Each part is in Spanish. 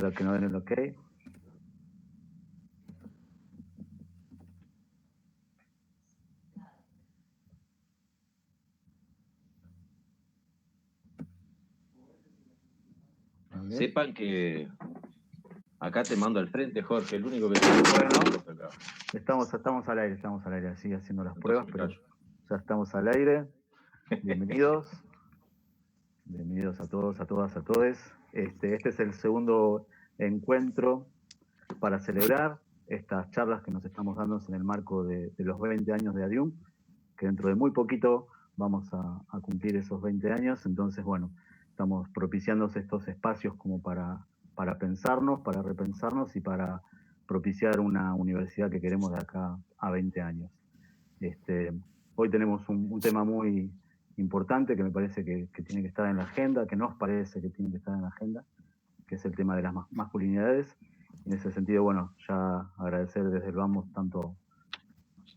a que no den el ok. Sepan que acá te mando al frente, Jorge, el único que bueno, estamos al aire, sigue haciendo las pruebas, pero ya estamos al aire. Bienvenidos. Bienvenidos a todos, a todas, a todes. Este es el segundo encuentro para celebrar estas charlas que nos estamos dando en el marco de los 20 años de ADIUM, que dentro de muy poquito vamos a cumplir esos 20 años. Entonces, bueno, estamos propiciando estos espacios como para pensarnos, para repensarnos y para propiciar una universidad que queremos de acá a 20 años. Hoy tenemos un tema muy importante que me parece que tiene que estar en la agenda, que nos parece que tiene que estar en la agenda, que es el tema de las masculinidades. En ese sentido, bueno, ya agradecer desde el Vamos tanto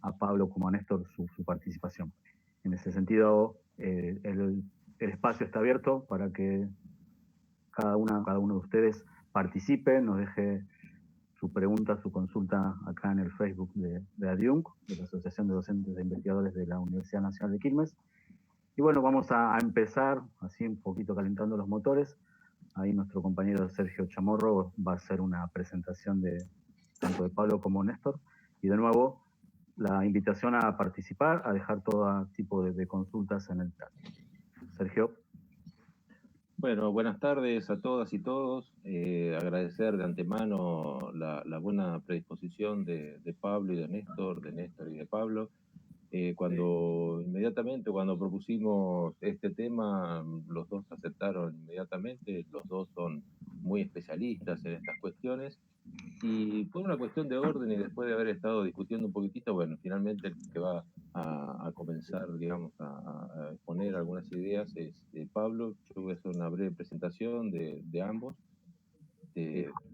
a Pablo como a Néstor su participación. En ese sentido, el espacio está abierto para que cada uno de ustedes participe, nos deje su pregunta, su consulta acá en el Facebook de ADIUNC, de la Asociación de Docentes e Investigadores de la Universidad Nacional de Quilmes. Y bueno, vamos a empezar así un poquito calentando los motores. Ahí nuestro compañero Sergio Chamorro va a hacer una presentación tanto de Pablo como Néstor. Y de nuevo, la invitación a participar, a dejar todo tipo de consultas en el chat. Sergio. Bueno, buenas tardes a todas y todos. Agradecer de antemano la buena predisposición de Pablo y de Néstor y de Pablo. Inmediatamente cuando propusimos este tema, los dos aceptaron inmediatamente, los dos son muy especialistas en estas cuestiones, y por una cuestión de orden y después de haber estado discutiendo un poquitito, bueno, finalmente el que va a comenzar, digamos, a exponer algunas ideas es Pablo. Yo voy a hacer una breve presentación de ambos,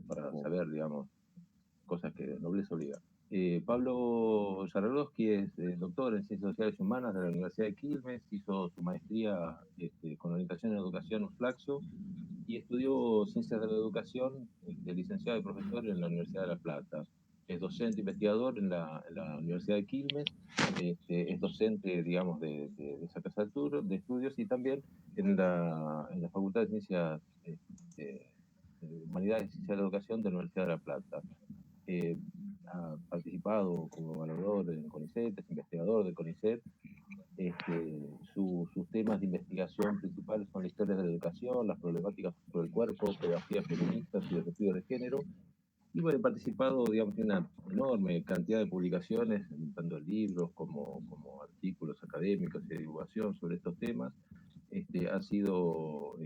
para saber, digamos, cosas que no les obliga. Pablo Yarolowski es doctor en Ciencias Sociales y Humanas de la Universidad de Quilmes, hizo su maestría con orientación en educación UFLAXO y estudió Ciencias de la Educación, licenciado y profesor en la Universidad de La Plata. Es docente investigador en la Universidad de Quilmes, es docente, digamos, de esa casa de estudios, y también en la Facultad de Ciencias Humanidades y Ciencias de la Educación de la Universidad de La Plata. Ha participado como evaluador del CONICET, es investigador del CONICET. Sus temas de investigación principales son la historia de la educación, las problemáticas sobre el cuerpo, pedagogías feministas y desafíos de género. Y bueno, he participado, digamos, en una enorme cantidad de publicaciones, tanto en libros como artículos académicos y de divulgación sobre estos temas. Ha sido,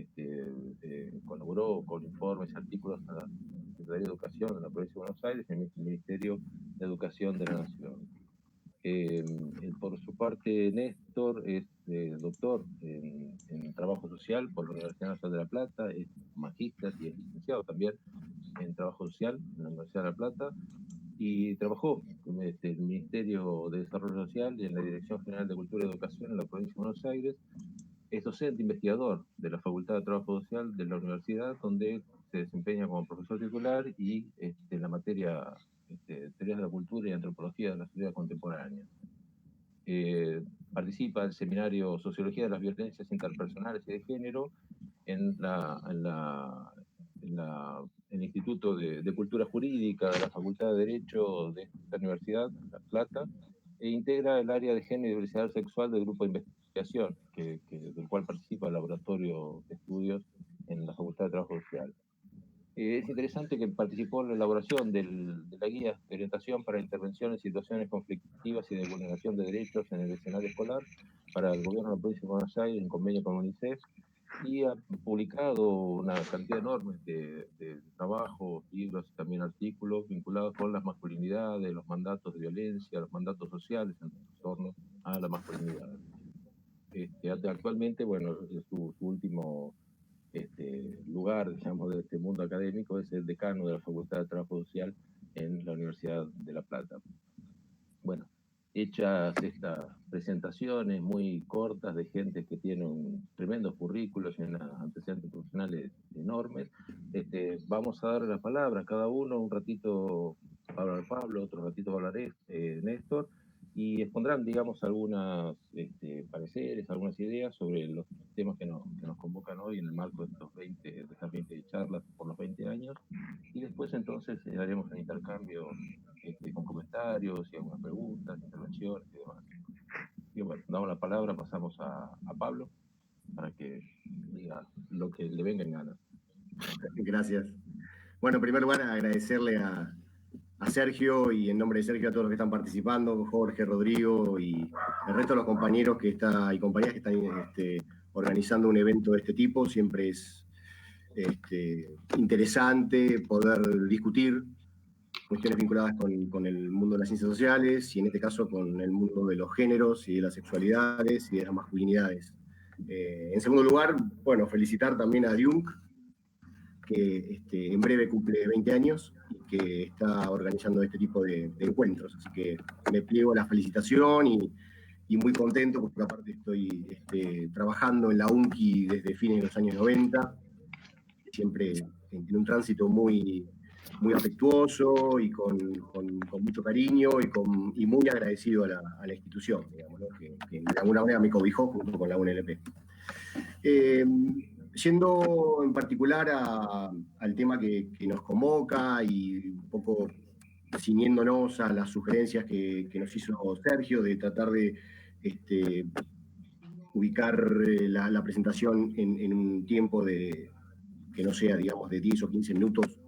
colaboró con informes y artículos a la Secretaría de Educación de la Provincia de Buenos Aires y en el Ministerio de Educación de la Nación. Por su parte, Néstor es doctor en Trabajo Social por la Universidad Nacional de La Plata, es magíster y es licenciado también en Trabajo Social en la Universidad de La Plata, y trabajó en el Ministerio de Desarrollo Social y en la Dirección General de Cultura y Educación en la Provincia de Buenos Aires. Es docente investigador de la Facultad de Trabajo Social de la universidad, donde se desempeña como profesor titular y en la materia Teorías de la Cultura y Antropología de la Sociedad Contemporánea. Participa del seminario Sociología de las Violencias Interpersonales y de Género en el Instituto de Cultura Jurídica de la Facultad de Derecho de esta Universidad, La Plata, e integra el área de género y diversidad sexual del grupo de investigación, del cual participa el Laboratorio de Estudios en la Facultad de Trabajo Social. Es interesante que participó en la elaboración de la guía de orientación para intervención en situaciones conflictivas y de vulneración de derechos en el escenario escolar para el gobierno de la provincia de Buenos Aires en convenio con UNICEF, y ha publicado una cantidad enorme de trabajos, libros y también artículos vinculados con las masculinidades, los mandatos de violencia, los mandatos sociales en torno a la masculinidad. Actualmente, bueno, su último lugar, digamos, de este mundo académico es el decano de la Facultad de Trabajo Social en la Universidad de La Plata. Bueno, hechas estas presentaciones muy cortas de gente que tiene tremendos currículos y unos antecedentes profesionales enormes. Vamos a dar la palabra a cada uno, un ratito va a hablar Pablo, otro ratito va a hablar Néstor, y expondrán, digamos, algunas pareceres, algunas ideas sobre los temas que nos convocan hoy en el marco de estas 20 charlas por los 20 años, y después entonces haremos un intercambio con comentarios y algunas preguntas, intervenciones y demás. Y bueno, damos la palabra, pasamos a Pablo para que diga lo que le venga en gana. Gracias. Bueno, en primer lugar, agradecerle a Sergio y en nombre de Sergio a todos los que están participando, Jorge, Rodrigo y el resto de los compañeros y compañeras que están organizando un evento de este tipo. Siempre es interesante poder discutir cuestiones vinculadas con el mundo de las ciencias sociales y en este caso con el mundo de los géneros y de las sexualidades y de las masculinidades. En segundo lugar, bueno, felicitar también a Jung, que en breve cumple 20 años y que está organizando este tipo de encuentros. Así que me pliego a la felicitación y muy contento porque aparte estoy trabajando en la UNCI desde fines de los años 90, siempre en un tránsito muy afectuoso y con mucho cariño y muy agradecido a la institución, digamos, ¿no? que de alguna manera me cobijó junto con la UNLP. Yendo en particular al tema que nos convoca y un poco ciñéndonos a las sugerencias que nos hizo Sergio de tratar de ubicar la presentación en un tiempo que no sea, digamos, de 10 o 15 minutos,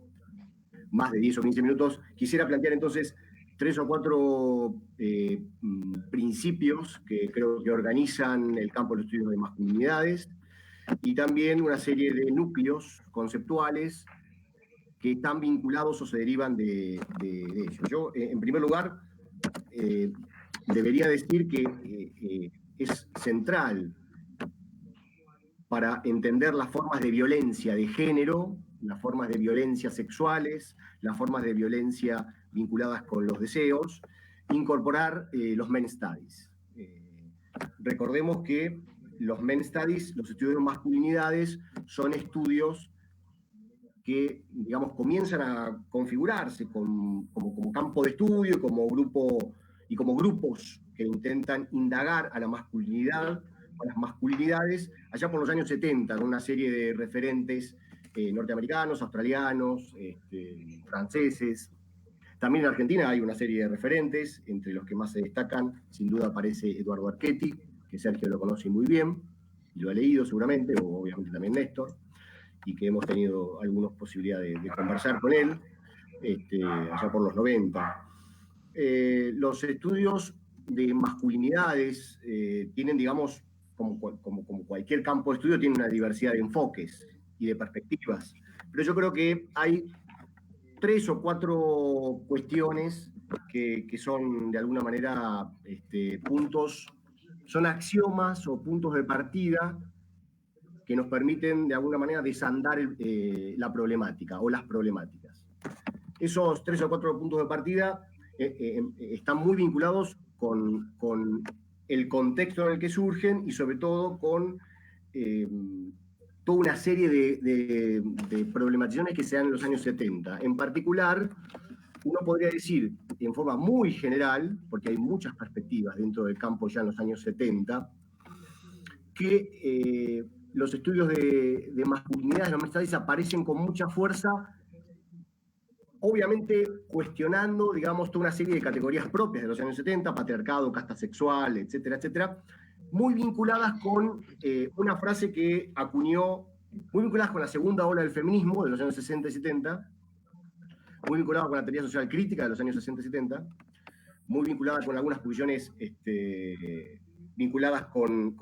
más de 10 o 15 minutos, quisiera plantear entonces 3 o 4 principios que creo que organizan el campo de los estudios de masculinidades y también una serie de núcleos conceptuales que están vinculados o se derivan de ellos. Yo, en primer lugar, debería decir que es central para entender las formas de violencia de género, las formas de violencia sexuales, las formas de violencia vinculadas con los deseos, incorporar los men studies. Recordemos que los men studies, los estudios de masculinidades, son estudios que, digamos, comienzan a configurarse como campo de estudio, como grupo y como grupos que intentan indagar a la masculinidad, a las masculinidades, allá por los años 70, con una serie de referentes norteamericanos, australianos, franceses. También en Argentina hay una serie de referentes, entre los que más se destacan, sin duda aparece Eduardo Archetti, que Sergio lo conoce muy bien, y lo ha leído seguramente, o obviamente también Néstor, y que hemos tenido algunas posibilidades de conversar con él, allá por los 90. Los estudios de masculinidades tienen, digamos, como cualquier campo de estudio, tienen una diversidad de enfoques y de perspectivas. Pero yo creo que hay 3 o 4 cuestiones que son, de alguna manera, puntos, son axiomas o puntos de partida que nos permiten, de alguna manera, desandar la problemática o las problemáticas. Esos 3 o 4 puntos de partida están muy vinculados con el contexto en el que surgen y sobre todo con toda una serie de problematizaciones que se dan en los años 70. En particular, uno podría decir, en forma muy general, porque hay muchas perspectivas dentro del campo ya en los años 70, que los estudios de masculinidades, los men studies, aparecen con mucha fuerza, obviamente cuestionando, digamos, toda una serie de categorías propias de los años 70, patriarcado, casta sexual, etcétera, etcétera, muy vinculadas con una frase que acuñó, muy vinculadas con la segunda ola del feminismo de los años 60 y 70, muy vinculadas con la teoría social crítica de los años 60 y 70, muy vinculadas con algunas posiciones vinculadas con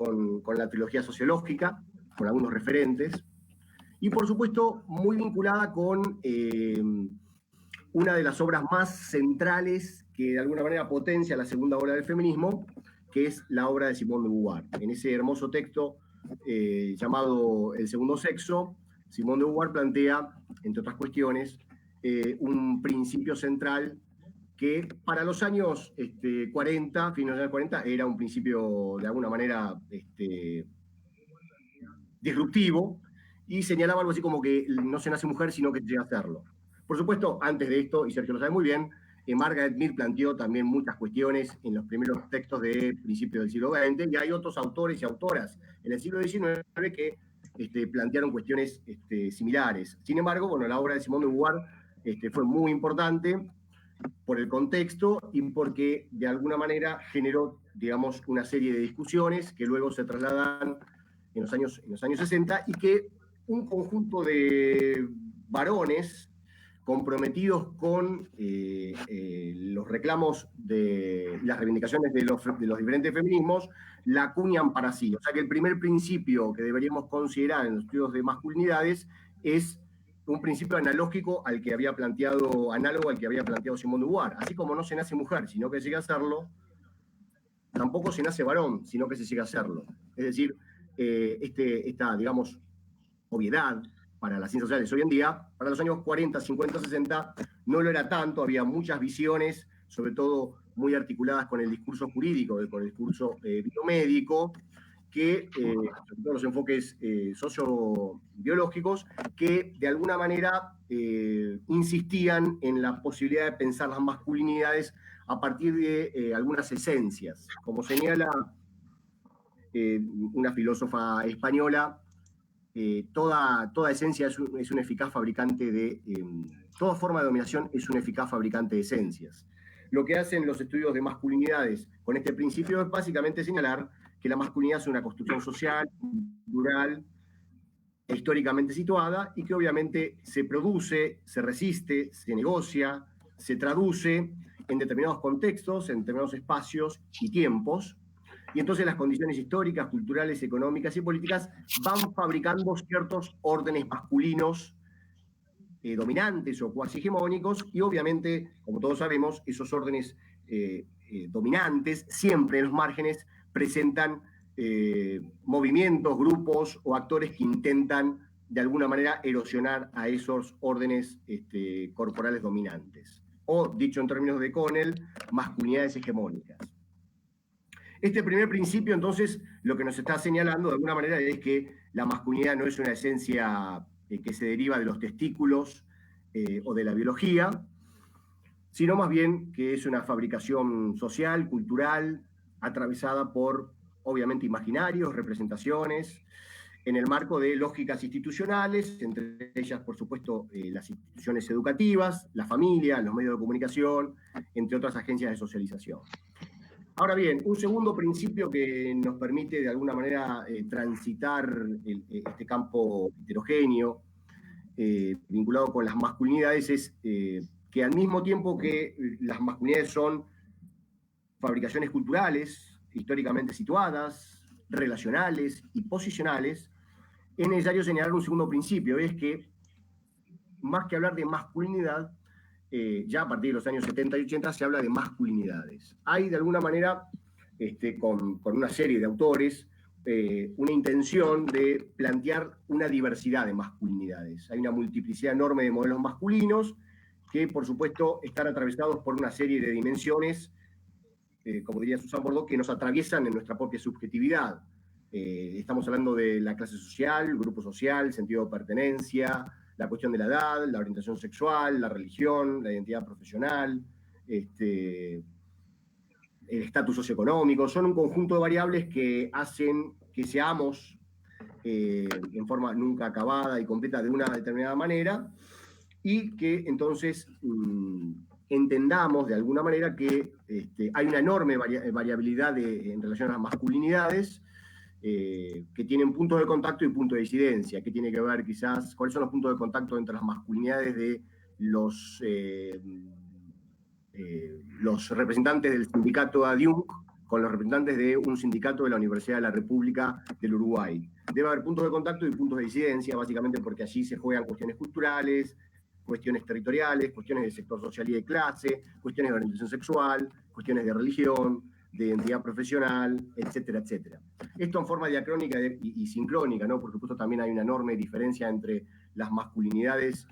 la trilogía sociológica, con algunos referentes, y por supuesto muy vinculada con una de las obras más centrales que de alguna manera potencia la segunda ola del feminismo, que es la obra de Simone de Beauvoir. En ese hermoso texto llamado El segundo sexo, Simone de Beauvoir plantea, entre otras cuestiones, un principio central que para los años 40, fines de los años 40, era un principio de alguna manera disruptivo, y señalaba algo así como que no se nace mujer, sino que se llega a hacerlo. Por supuesto, antes de esto, y Sergio lo sabe muy bien, Margaret Mead planteó también muchas cuestiones en los primeros textos de principios del siglo XX, y hay otros autores y autoras en el siglo XIX que plantearon cuestiones similares. Sin embargo, bueno, la obra de Simone de Beauvoir fue muy importante por el contexto y porque de alguna manera generó, digamos, una serie de discusiones que luego se trasladan en los años 60, y que un conjunto de varones comprometidos con los reclamos de las reivindicaciones de los diferentes feminismos, la acuñan para sí. O sea que el primer principio que deberíamos considerar en los estudios de masculinidades es un principio analógico al que había planteado, análogo al que había planteado Simone de Beauvoir. Así como no se nace mujer, sino que se llega a hacerlo, tampoco se nace varón, sino que se llega a hacerlo. Es decir, esta, digamos, obviedad para las ciencias sociales hoy en día, para los años 40, 50, 60, no lo era tanto, había muchas visiones, sobre todo muy articuladas con el discurso jurídico, con el discurso biomédico, que, sobre todo los enfoques sociobiológicos, que de alguna manera insistían en la posibilidad de pensar las masculinidades a partir de algunas esencias. Como señala una filósofa española, toda esencia es un eficaz fabricante de... toda forma de dominación es un eficaz fabricante de esencias. Lo que hacen los estudios de masculinidades con este principio es básicamente señalar que la masculinidad es una construcción social, cultural, e históricamente situada, y que obviamente se produce, se resiste, se negocia, se traduce en determinados contextos, en determinados espacios y tiempos, y entonces las condiciones históricas, culturales, económicas y políticas van fabricando ciertos órdenes masculinos dominantes o cuasi hegemónicos, y obviamente, como todos sabemos, esos órdenes dominantes siempre en los márgenes presentan movimientos, grupos o actores que intentan de alguna manera erosionar a esos órdenes corporales dominantes. O, dicho en términos de Connell, masculinidades hegemónicas. Este primer principio, entonces, lo que nos está señalando de alguna manera es que la masculinidad no es una esencia que se deriva de los testículos o de la biología, sino más bien que es una fabricación social, cultural, atravesada por, obviamente, imaginarios, representaciones, en el marco de lógicas institucionales, entre ellas, por supuesto, las instituciones educativas, la familia, los medios de comunicación, entre otras agencias de socialización. Ahora bien, un segundo principio que nos permite de alguna manera transitar este campo heterogéneo vinculado con las masculinidades es que al mismo tiempo que las masculinidades son fabricaciones culturales, históricamente situadas, relacionales y posicionales, es necesario señalar un segundo principio, es que más que hablar de masculinidad, ya a partir de los años 70 y 80 se habla de masculinidades. Hay de alguna manera, con una serie de autores, una intención de plantear una diversidad de masculinidades. Hay una multiplicidad enorme de modelos masculinos que, por supuesto, están atravesados por una serie de dimensiones, como diría Susan Bordeaux, que nos atraviesan en nuestra propia subjetividad. Estamos hablando de la clase social, grupo social, sentido de pertenencia, la cuestión de la edad, la orientación sexual, la religión, la identidad profesional, el estatus socioeconómico. Son un conjunto de variables que hacen que seamos en forma nunca acabada y completa de una determinada manera, y que entonces entendamos de alguna manera que hay una enorme variabilidad en relación a las masculinidades, que tienen puntos de contacto y puntos de disidencia, que tiene que ver quizás cuáles son los puntos de contacto entre las masculinidades de los representantes del sindicato ADIUNC con los representantes de un sindicato de la Universidad de la República del Uruguay. Debe haber puntos de contacto y puntos de disidencia, básicamente porque allí se juegan cuestiones culturales, cuestiones territoriales, cuestiones de sector social y de clase, cuestiones de orientación sexual, cuestiones de religión, de identidad profesional, etcétera, etcétera. Esto en forma diacrónica y sincrónica, ¿no? Por supuesto también hay una enorme diferencia entre las masculinidades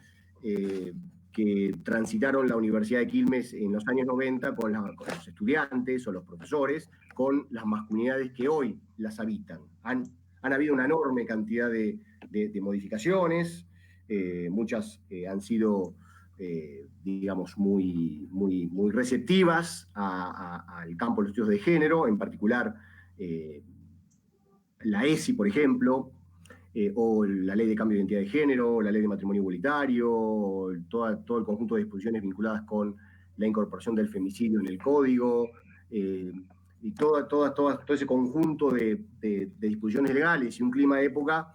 que transitaron la Universidad de Quilmes en los años 90 con los estudiantes o los profesores, con las masculinidades que hoy las habitan. Han habido una enorme cantidad de modificaciones, muchas han sido, digamos, muy receptivas al campo de los estudios de género, en particular la ESI, por ejemplo, o la ley de cambio de identidad de género, la ley de matrimonio igualitario, todo el conjunto de disposiciones vinculadas con la incorporación del femicidio en el código, y todo ese conjunto de disposiciones legales y un clima de época,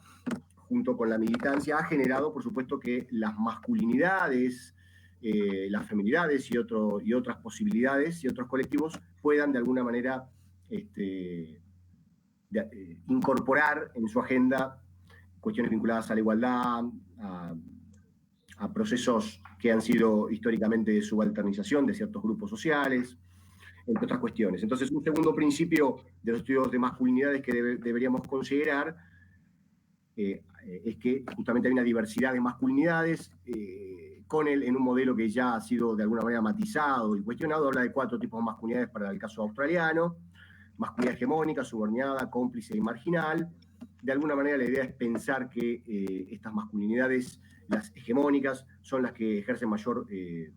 junto con la militancia, ha generado, por supuesto, que las masculinidades, las feminidades y otras posibilidades y otros colectivos puedan de alguna manera incorporar en su agenda cuestiones vinculadas a la igualdad, a procesos que han sido históricamente de subalternización de ciertos grupos sociales, entre otras cuestiones. Entonces, un segundo principio de los estudios de masculinidades que deberíamos considerar es que justamente hay una diversidad de masculinidades, Connell, en un modelo que ya ha sido de alguna manera matizado y cuestionado, habla de 4 tipos de masculinidades para el caso australiano: masculinidad hegemónica, subordinada, cómplice y marginal. De alguna manera la idea es pensar que estas masculinidades, las hegemónicas, son las que ejercen mayores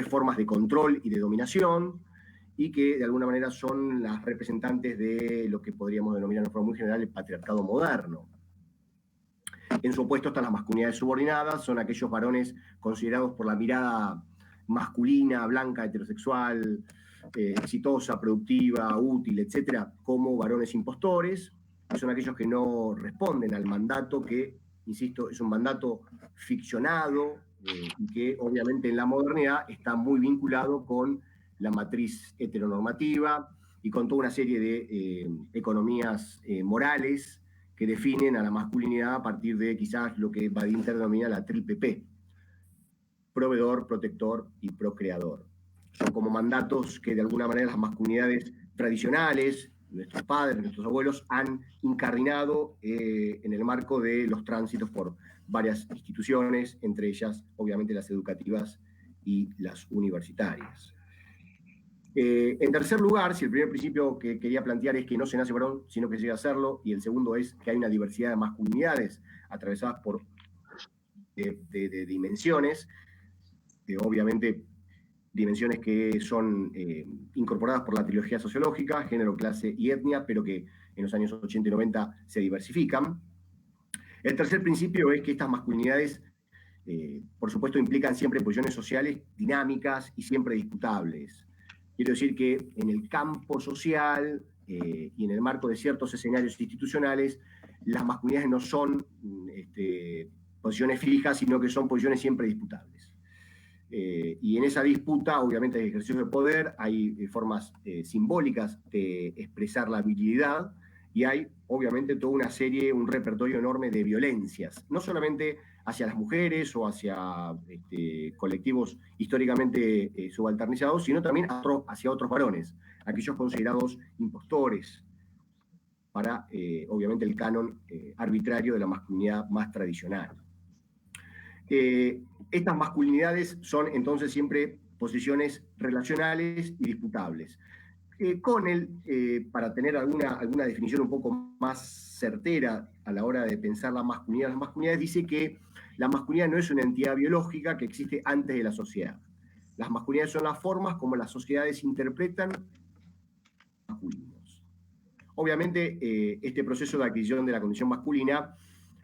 formas de control y de dominación, y que de alguna manera son las representantes de lo que podríamos denominar de forma muy general el patriarcado moderno. En su opuesto están las masculinidades subordinadas, son aquellos varones considerados por la mirada masculina, blanca, heterosexual, exitosa, productiva, útil, etcétera, como varones impostores, que son aquellos que no responden al mandato que, insisto, es un mandato ficcionado, y que obviamente en la modernidad está muy vinculado con la matriz heteronormativa y con toda una serie de economías morales que definen a la masculinidad a partir de quizás lo que Badinter denomina la triple P: proveedor, protector y procreador. Son como mandatos que de alguna manera las masculinidades tradicionales, nuestros padres, nuestros abuelos, han incardinado en el marco de los tránsitos por varias instituciones, entre ellas obviamente las educativas y las universitarias. En tercer lugar, si el primer principio que quería plantear es que no se nace varón, sino que se llega a serlo, y el segundo es que hay una diversidad de masculinidades atravesadas por de dimensiones, obviamente dimensiones que son incorporadas por la trilogía sociológica, género, clase y etnia, pero que en los años 80 y 90 se diversifican. El tercer principio es que estas masculinidades, por supuesto, implican siempre posiciones sociales dinámicas y siempre disputables. Quiero decir que en el campo social y en el marco de ciertos escenarios institucionales, las masculinidades no son posiciones fijas, sino que son posiciones siempre disputables. Y en esa disputa, obviamente, hay ejercicio de poder, hay formas simbólicas de expresar la virilidad, y hay, obviamente, toda una serie, un repertorio enorme de violencias, no solamente hacia las mujeres o hacia colectivos históricamente subalternizados, sino también hacia otros varones, aquellos considerados impostores, para, obviamente, el canon arbitrario de la masculinidad más tradicional. Estas masculinidades son entonces siempre posiciones relacionales y disputables. Connell, para tener alguna definición un poco más certera a la hora de pensar las masculinidades, dice que la masculinidad no es una entidad biológica que existe antes de la sociedad. Las masculinidades son las formas como las sociedades interpretan masculinos. Obviamente, este proceso de adquisición de la condición masculina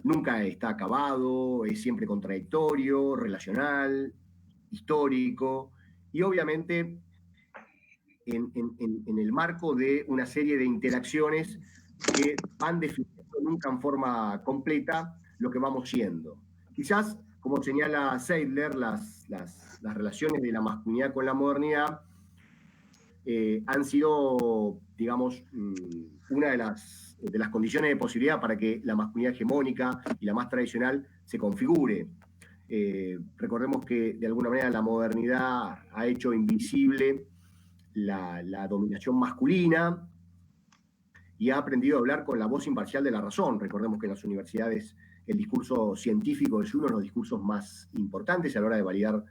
nunca está acabado, es siempre contradictorio, relacional, histórico, y obviamente en el marco de una serie de interacciones que van definiendo nunca en forma completa lo que vamos siendo. Quizás, como señala Seidler, las relaciones de la masculinidad con la modernidad han sido, digamos, una de las condiciones de posibilidad para que la masculinidad hegemónica y la más tradicional se configure. Recordemos que de alguna manera la modernidad ha hecho invisible la dominación masculina y ha aprendido a hablar con la voz imparcial de la razón. Recordemos que en las universidades el discurso científico es uno de los discursos más importantes a la hora de validar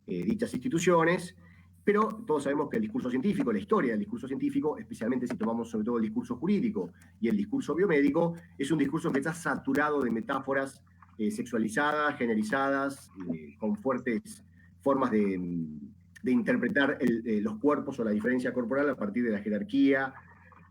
dichas instituciones, pero todos sabemos que el discurso científico, la historia del discurso científico, especialmente si tomamos sobre todo el discurso jurídico y el discurso biomédico, es un discurso que está saturado de metáforas sexualizadas, generizadas, con fuertes formas de interpretar los cuerpos o la diferencia corporal a partir de la jerarquía,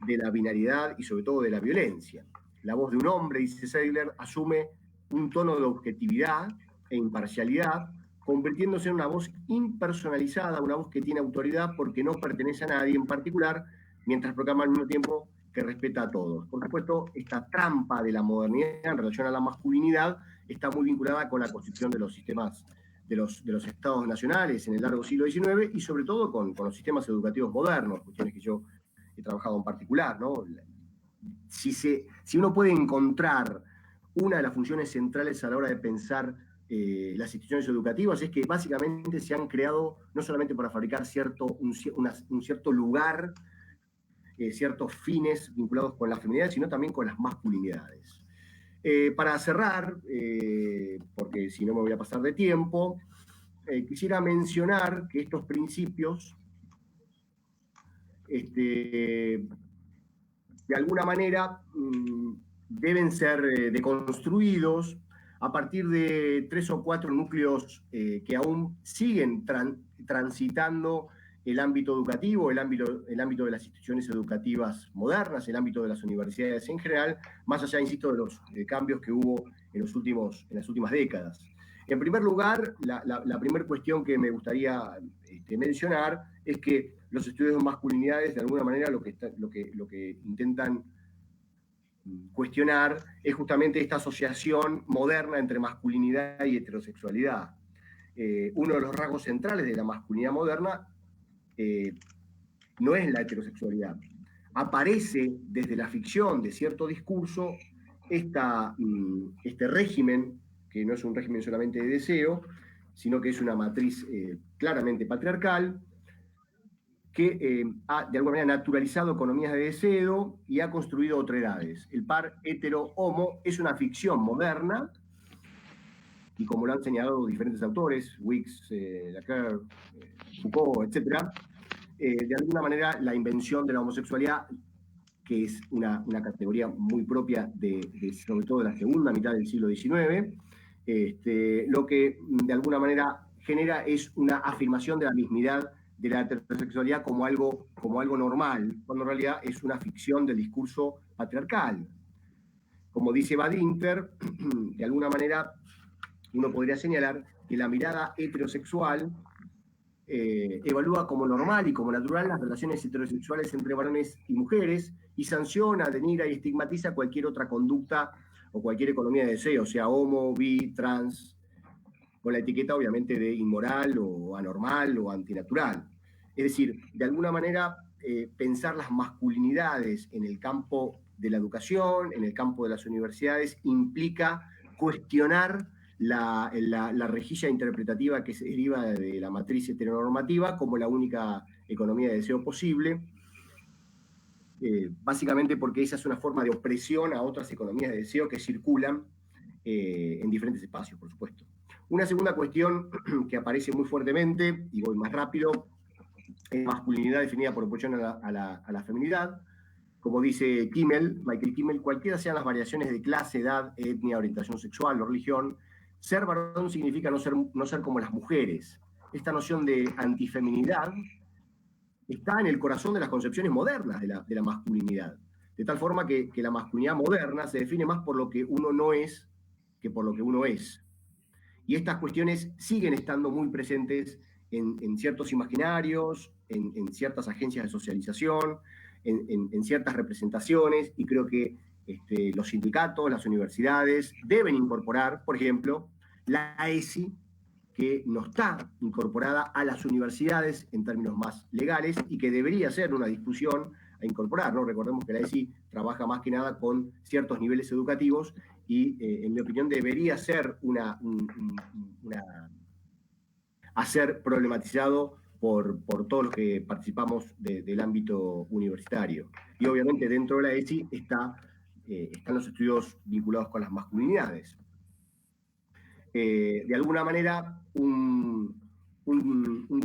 de la binariedad y sobre todo de la violencia. La voz de un hombre, dice Seidler, asume un tono de objetividad e imparcialidad, convirtiéndose en una voz impersonalizada, una voz que tiene autoridad porque no pertenece a nadie en particular, mientras proclama al mismo tiempo que respeta a todos. Por supuesto, esta trampa de la modernidad en relación a la masculinidad está muy vinculada con la constitución de los sistemas de los estados nacionales en el largo siglo XIX y sobre todo con los sistemas educativos modernos, cuestiones que yo he trabajado en particular, ¿no? Si uno puede encontrar una de las funciones centrales a la hora de pensar las instituciones educativas, es que básicamente se han creado no solamente para fabricar un cierto lugar, ciertos fines vinculados con la feminidad, sino también con las masculinidades. Para cerrar, porque si no me voy a pasar de tiempo, quisiera mencionar que estos principios de alguna manera deben ser deconstruidos a partir de 3 o 4 núcleos que aún siguen transitando el ámbito educativo, el ámbito de las instituciones educativas modernas, el ámbito de las universidades en general, más allá, insisto, de los cambios que hubo en las últimas décadas. En primer lugar, la primera cuestión que me gustaría mencionar es que los estudios de masculinidades, de alguna manera, lo que intentan cuestionar es justamente esta asociación moderna entre masculinidad y heterosexualidad. Uno de los rasgos centrales de la masculinidad moderna no es la heterosexualidad. Aparece desde la ficción de cierto discurso este régimen, que no es un régimen solamente de deseo, sino que es una matriz claramente patriarcal, que ha de alguna manera naturalizado economías de deseo y ha construido otredades. El par hetero-homo es una ficción moderna, y como lo han señalado diferentes autores, Wicks, Lacan, Foucault, etc., de alguna manera la invención de la homosexualidad, que es una categoría muy propia sobre todo de la segunda mitad del siglo XIX, lo que de alguna manera genera es una afirmación de la mismidad de la heterosexualidad como algo normal, cuando en realidad es una ficción del discurso patriarcal. Como dice Badinter, de alguna manera uno podría señalar que la mirada heterosexual evalúa como normal y como natural las relaciones heterosexuales entre varones y mujeres y sanciona, denigra y estigmatiza cualquier otra conducta o cualquier economía de deseo, sea homo, bi, trans, con la etiqueta obviamente de inmoral o anormal o antinatural. Es decir, de alguna manera pensar las masculinidades en el campo de la educación, en el campo de las universidades, implica cuestionar la rejilla interpretativa que se deriva de la matriz heteronormativa como la única economía de deseo posible, básicamente porque esa es una forma de opresión a otras economías de deseo que circulan en diferentes espacios, por supuesto. Una segunda cuestión que aparece muy fuertemente, y voy más rápido, es masculinidad definida por oposición a la feminidad. Como dice Michael Kimmel, cualquiera sean las variaciones de clase, edad, etnia, orientación sexual o religión, ser varón significa no ser como las mujeres. Esta noción de antifeminidad está en el corazón de las concepciones modernas de la masculinidad. De tal forma que la masculinidad moderna se define más por lo que uno no es que por lo que uno es. Y estas cuestiones siguen estando muy presentes en ciertos imaginarios, en ciertas agencias de socialización, en ciertas representaciones, y creo que los sindicatos, las universidades deben incorporar, por ejemplo, la ESI, que no está incorporada a las universidades en términos más legales y que debería ser una discusión a incorporar, ¿no? Recordemos que la ESI trabaja más que nada con ciertos niveles educativos y, en mi opinión, debería ser a ser problematizado por todos los que participamos del ámbito universitario. Y obviamente dentro de la ESI está están los estudios vinculados con las masculinidades. De alguna manera, un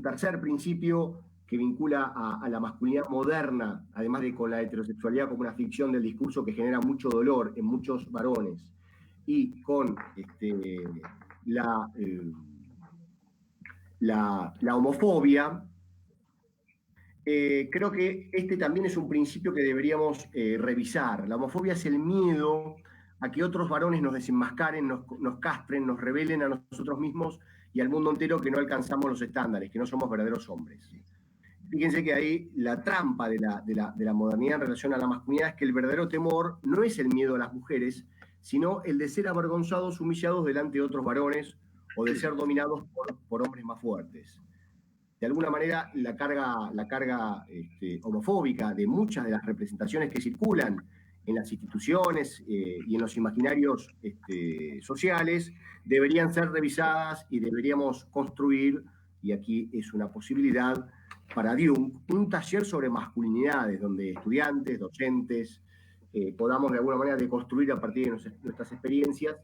tercer principio que vincula a la masculinidad moderna, además de con la heterosexualidad como una ficción del discurso que genera mucho dolor en muchos varones, y con la homofobia, creo que este también es un principio que deberíamos revisar. La homofobia es el miedo a que otros varones nos desenmascaren, nos castren, nos revelen a nosotros mismos y al mundo entero que no alcanzamos los estándares, que no somos verdaderos hombres. Fíjense que ahí la trampa de la modernidad en relación a la masculinidad es que el verdadero temor no es el miedo a las mujeres, sino el de ser avergonzados, humillados delante de otros varones o de ser dominados por hombres más fuertes. De alguna manera, la carga homofóbica de muchas de las representaciones que circulan en las instituciones y en los imaginarios sociales deberían ser revisadas y deberíamos construir, y aquí es una posibilidad para Jung, un taller sobre masculinidades, donde estudiantes, docentes, podamos de alguna manera deconstruir a partir de nuestras experiencias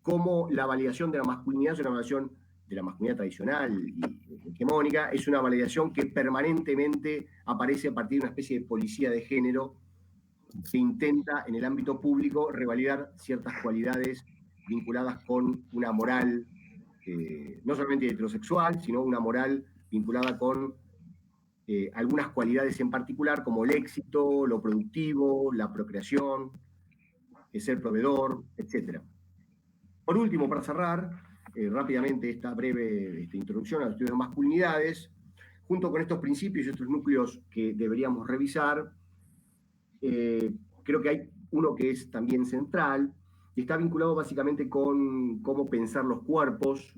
cómo la validación de la masculinidad es una validación de la masculinidad tradicional y hegemónica, es una validación que permanentemente aparece a partir de una especie de policía de género que intenta en el ámbito público revalidar ciertas cualidades vinculadas con una moral no solamente heterosexual, sino una moral vinculada con algunas cualidades en particular, como el éxito, lo productivo, la procreación, el ser proveedor, etc. Por último, para cerrar rápidamente esta breve introducción a los estudios de masculinidades, junto con estos principios y estos núcleos que deberíamos revisar, creo que hay uno que es también central, y está vinculado básicamente con cómo pensar los cuerpos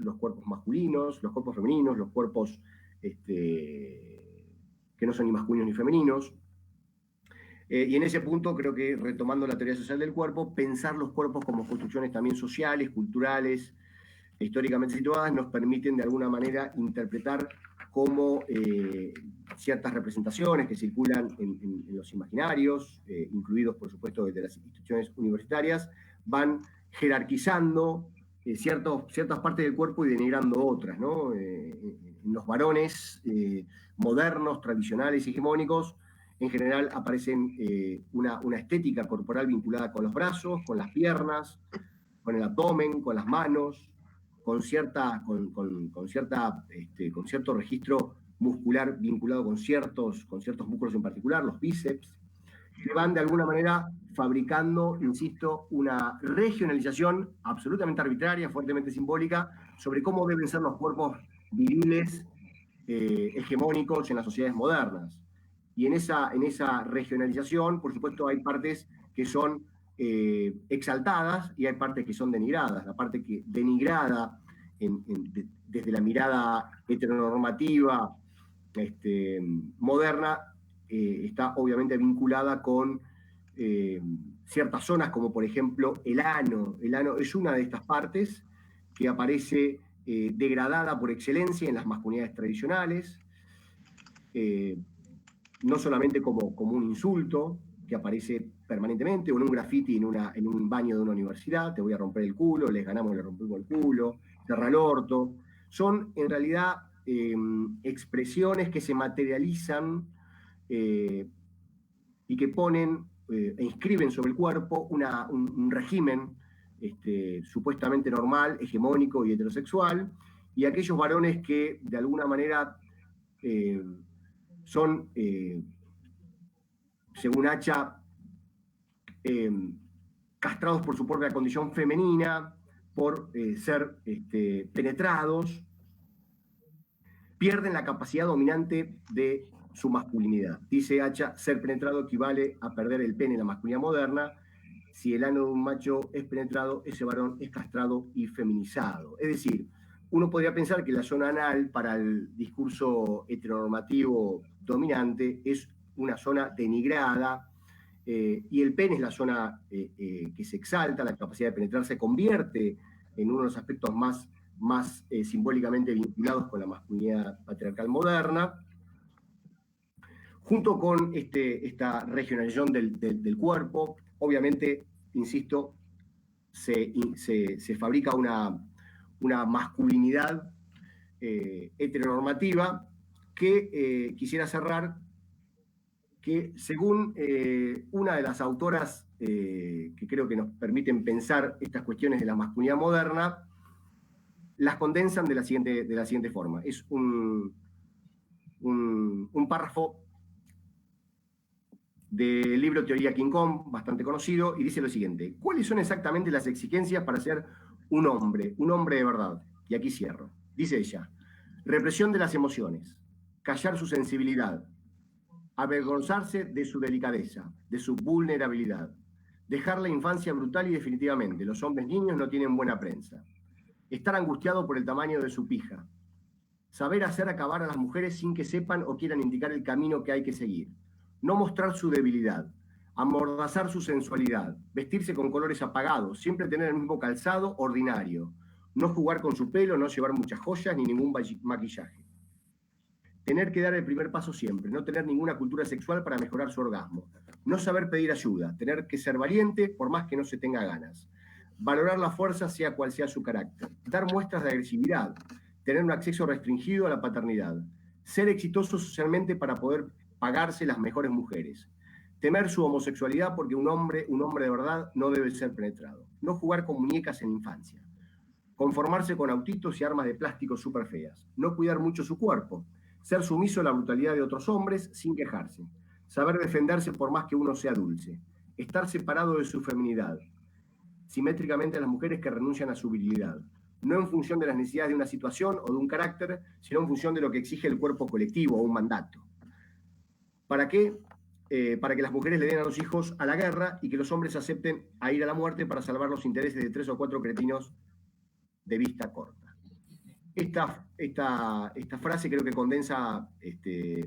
masculinos, los cuerpos femeninos, los cuerpos que no son ni masculinos ni femeninos. Y en ese punto creo que, retomando la teoría social del cuerpo, pensar los cuerpos como construcciones también sociales, culturales, históricamente situadas, nos permiten de alguna manera interpretar cómo ciertas representaciones que circulan en los imaginarios, incluidos por supuesto desde las instituciones universitarias, van jerarquizando ciertas partes del cuerpo y denigrando otras, ¿no? En los varones modernos, tradicionales y hegemónicos, en general aparecen una estética corporal vinculada con los brazos, con las piernas, con el abdomen, con las manos, con cierto registro muscular vinculado con ciertos músculos en particular, los bíceps, que van de alguna manera fabricando, insisto, una regionalización absolutamente arbitraria, fuertemente simbólica, sobre cómo deben ser los cuerpos viriles hegemónicos en las sociedades modernas. Y en esa regionalización, por supuesto, hay partes que son exaltadas y hay partes que son denigradas. La parte que denigrada desde la mirada heteronormativa moderna está obviamente vinculada con ciertas zonas, como por ejemplo el ano. El ano es una de estas partes que aparece degradada por excelencia en las masculinidades tradicionales, no solamente como un insulto que aparece permanentemente, o en un graffiti en un baño de una universidad: te voy a romper el culo, les ganamos, le rompimos el culo, cerra el orto. Son en realidad expresiones que se materializan y que ponen e inscriben sobre el cuerpo un régimen supuestamente normal, hegemónico y heterosexual, y aquellos varones que de alguna manera son, según Hacha, castrados por su propia condición femenina, por ser penetrados, pierden la capacidad dominante de su masculinidad. Dice Hacha, ser penetrado equivale a perder el pene en la masculinidad moderna. Si el ano de un macho es penetrado, ese varón es castrado y feminizado. Es decir, uno podría pensar que la zona anal para el discurso heteronormativo dominante es una zona denigrada, y el pene es la zona que se exalta, la capacidad de penetrar se convierte en uno de los aspectos más simbólicamente vinculados con la masculinidad patriarcal moderna. Junto con esta regionalización del cuerpo, obviamente, insisto, se fabrica una masculinidad heteronormativa que quisiera cerrar, que según una de las autoras que creo que nos permiten pensar estas cuestiones de la masculinidad moderna, las condensan de la siguiente forma. Es un párrafo del libro Teoría King Kong, bastante conocido, y dice lo siguiente: ¿cuáles son exactamente las exigencias para ser un hombre de verdad? Y aquí cierro. Dice ella: represión de las emociones, callar su sensibilidad, avergonzarse de su delicadeza, de su vulnerabilidad, dejar la infancia brutal y definitivamente. Los hombres niños no tienen buena prensa. Estar angustiado por el tamaño de su pija. Saber hacer acabar a las mujeres sin que sepan o quieran indicar el camino que hay que seguir. No mostrar su debilidad, amordazar su sensualidad, vestirse con colores apagados, siempre tener el mismo calzado ordinario, no jugar con su pelo, no llevar muchas joyas ni ningún maquillaje. Tener que dar el primer paso siempre, no tener ninguna cultura sexual para mejorar su orgasmo, no saber pedir ayuda, tener que ser valiente por más que no se tenga ganas, valorar la fuerza sea cual sea su carácter, dar muestras de agresividad, tener un acceso restringido a la paternidad, ser exitoso socialmente para poder pagarse las mejores mujeres, temer su homosexualidad porque un hombre de verdad no debe ser penetrado, no jugar con muñecas en infancia, conformarse con autitos y armas de plástico súper feas, no cuidar mucho su cuerpo, ser sumiso a la brutalidad de otros hombres sin quejarse, saber defenderse por más que uno sea dulce, estar separado de su feminidad, simétricamente a las mujeres que renuncian a su virilidad, no en función de las necesidades de una situación o de un carácter, sino en función de lo que exige el cuerpo colectivo o un mandato. ¿Para qué? Para que las mujeres le den a los hijos a la guerra y que los hombres acepten a ir a la muerte para salvar los intereses de 3 o 4 cretinos de vista corta. Esta frase creo que condensa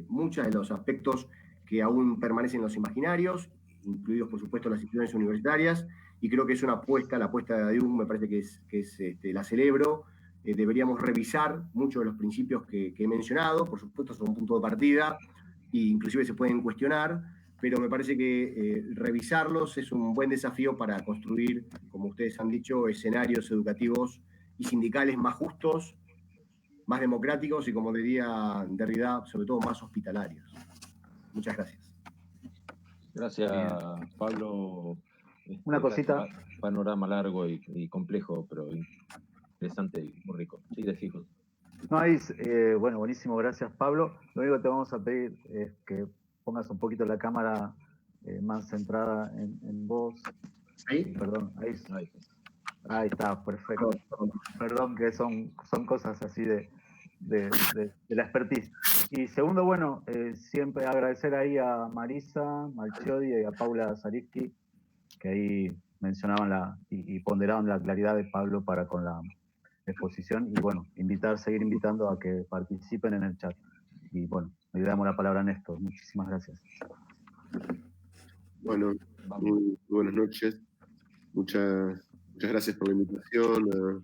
muchos de los aspectos que aún permanecen en los imaginarios, incluidos por supuesto las instituciones universitarias, y creo que es una apuesta, la apuesta de Adium me parece que la celebro. Deberíamos revisar muchos de los principios que he mencionado, por supuesto son un punto de partida, e inclusive se pueden cuestionar, pero me parece que revisarlos es un buen desafío para construir, como ustedes han dicho, escenarios educativos y sindicales más justos, más democráticos y, como diría Derrida, sobre todo más hospitalarios. Muchas gracias. Gracias, Pablo. Una cosita. Panorama largo y complejo, pero interesante y muy rico. Sí, decimos. No, bueno, buenísimo, gracias, Pablo. Lo único que te vamos a pedir es que pongas un poquito la cámara más centrada en vos. ¿Ahí? Perdón, ahí está, perfecto. Perdón, que son cosas así de la expertise. Y segundo, bueno, siempre agradecer ahí a Marisa Malchiodi y a Paula Zariski, que ahí mencionaban y ponderaban la claridad de Pablo para con la exposición, y bueno, seguir invitando a que participen en el chat. Y bueno, le damos la palabra a Néstor. Muchísimas gracias. Bueno, muy buenas noches. Muchas gracias por la invitación,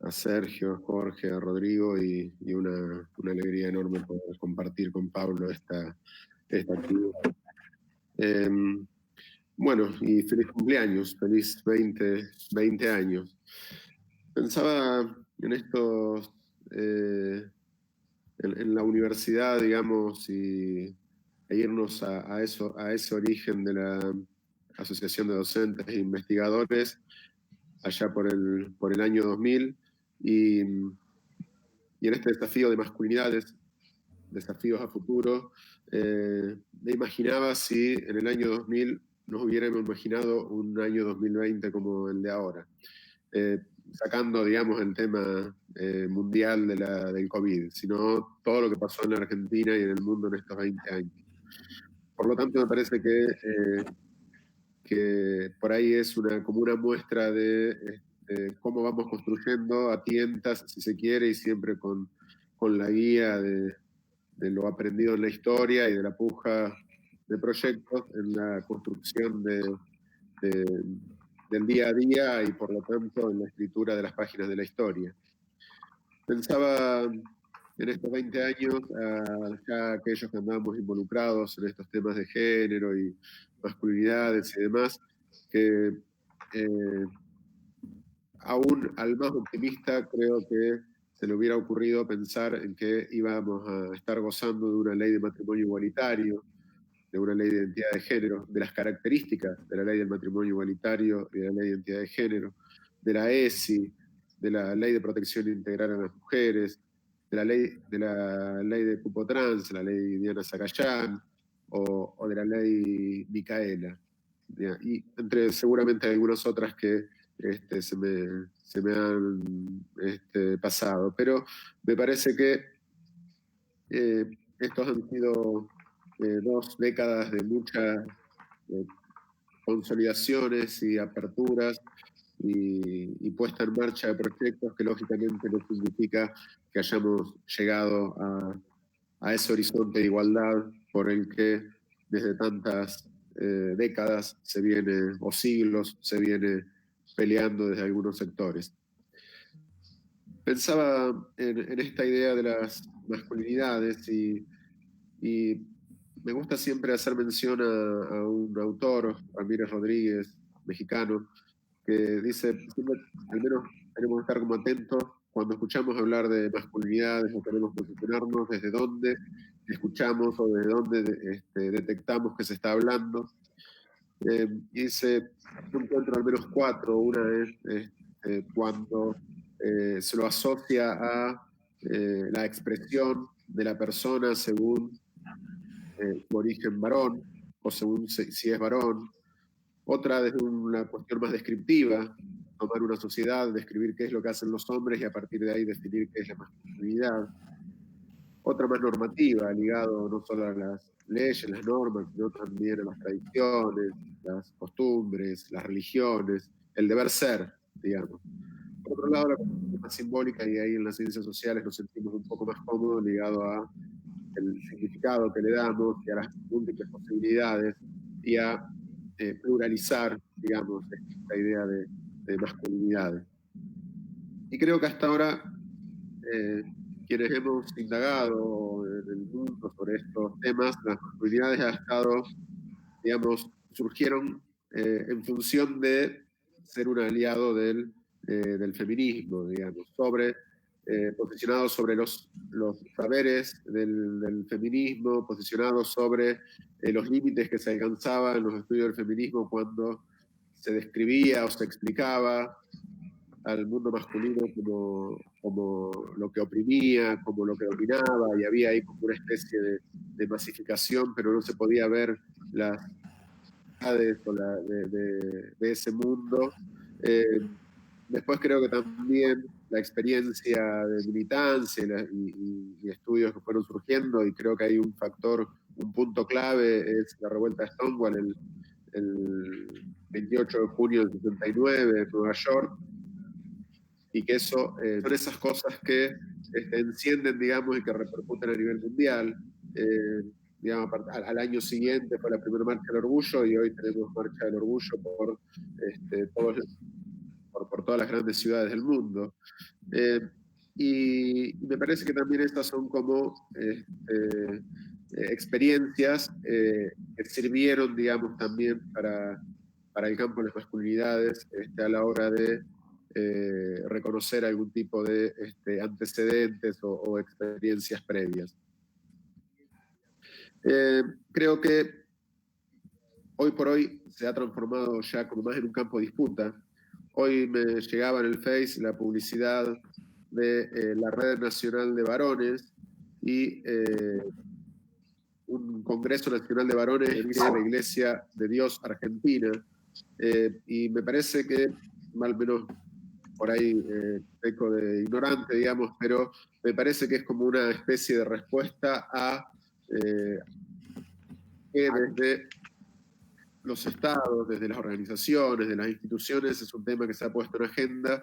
a Sergio, a Jorge, a Rodrigo, y una alegría enorme poder compartir con Pablo esta actividad. Bueno, y feliz cumpleaños, feliz 20 años. Pensaba en estos, en la universidad, digamos, e irnos a ese origen de la Asociación de Docentes e Investigadores, allá por el año 2000, y en este desafío de masculinidades, desafíos a futuro, me imaginaba si en el año 2000 nos hubiéramos imaginado un año 2020 como el de ahora, sacando, digamos, el tema mundial del COVID, sino todo lo que pasó en la Argentina y en el mundo en estos 20 años. Por lo tanto, me parece que por ahí es como una muestra de cómo vamos construyendo a tientas, si se quiere, y siempre con la guía de lo aprendido en la historia y de la puja de proyectos en la construcción del día a día y, por lo tanto, en la escritura de las páginas de la historia. Pensaba en estos 20 años ya aquellos que andábamos involucrados en estos temas de género y masculinidades y demás, que aún al más optimista creo que se le hubiera ocurrido pensar en que íbamos a estar gozando de una ley de matrimonio igualitario, de una ley de identidad de género, de las características de la ley del matrimonio igualitario y de la ley de identidad de género, de la ESI, de la ley de protección integral a las mujeres, de la ley de cupo trans, la ley Diana Zacayán, o de la ley Micaela. Y entre seguramente algunas otras que se me han pasado. Pero me parece que estos han sido 2 décadas de muchas consolidaciones y aperturas y puesta en marcha de proyectos que lógicamente no significa que hayamos llegado a ese horizonte de igualdad por el que desde tantas décadas se viene, o siglos, se viene peleando desde algunos sectores. Pensaba en esta idea de las masculinidades y me gusta siempre hacer mención a un autor, Ramírez Rodríguez, mexicano, que dice, siempre, al menos tenemos que estar como atentos cuando escuchamos hablar de masculinidades o queremos posicionarnos, desde dónde escuchamos o desde dónde detectamos que se está hablando. Y dice, yo encuentro al menos 4. Una es cuando se lo asocia a la expresión de la persona según su origen varón o según si es varón. Otra desde una cuestión más descriptiva, tomar una sociedad, describir qué es lo que hacen los hombres y a partir de ahí definir qué es la masculinidad. Otra más normativa, ligado no solo a las leyes, las normas, sino también a las tradiciones, las costumbres, las religiones, el deber ser, digamos. Por otro lado, la cuestión más simbólica, y ahí en las ciencias sociales nos sentimos un poco más cómodos, ligado a el significado que le damos y a las múltiples posibilidades y a pluralizar, digamos, esta idea de masculinidad. Y creo que hasta ahora quienes hemos indagado en el mundo sobre estos temas, las masculinidades han estado, digamos, surgieron en función de ser un aliado del feminismo, digamos, posicionados sobre los saberes del feminismo, posicionados sobre los límites que se alcanzaban en los estudios del feminismo cuando se describía o se explicaba al mundo masculino como lo que oprimía, como lo que dominaba, y había ahí como una especie de masificación, pero no se podía ver las de ese mundo. Después creo que también la experiencia de militancia y estudios que fueron surgiendo, y creo que hay un factor, un punto clave, es la revuelta de Stonewall el 28 de junio del 69 en Nueva York, y que eso son esas cosas que encienden, digamos, y que repercuten a nivel mundial. Digamos, al año siguiente fue la primera marcha del orgullo y hoy tenemos marcha del orgullo por todas las grandes ciudades del mundo. Y me parece que también estas son como experiencias que sirvieron, digamos, también para el campo de las masculinidades a la hora de reconocer algún tipo de antecedentes o experiencias previas. Creo que hoy por hoy se ha transformado ya como más en un campo de disputa. Hoy me llegaba en el Face la publicidad de la Red Nacional de Varones y un Congreso Nacional de Varones que dice la Iglesia de Dios Argentina. Y me parece que, al menos por ahí peco de ignorante, digamos, pero me parece que es como una especie de respuesta a que desde los estados, desde las organizaciones, de las instituciones, es un tema que se ha puesto en agenda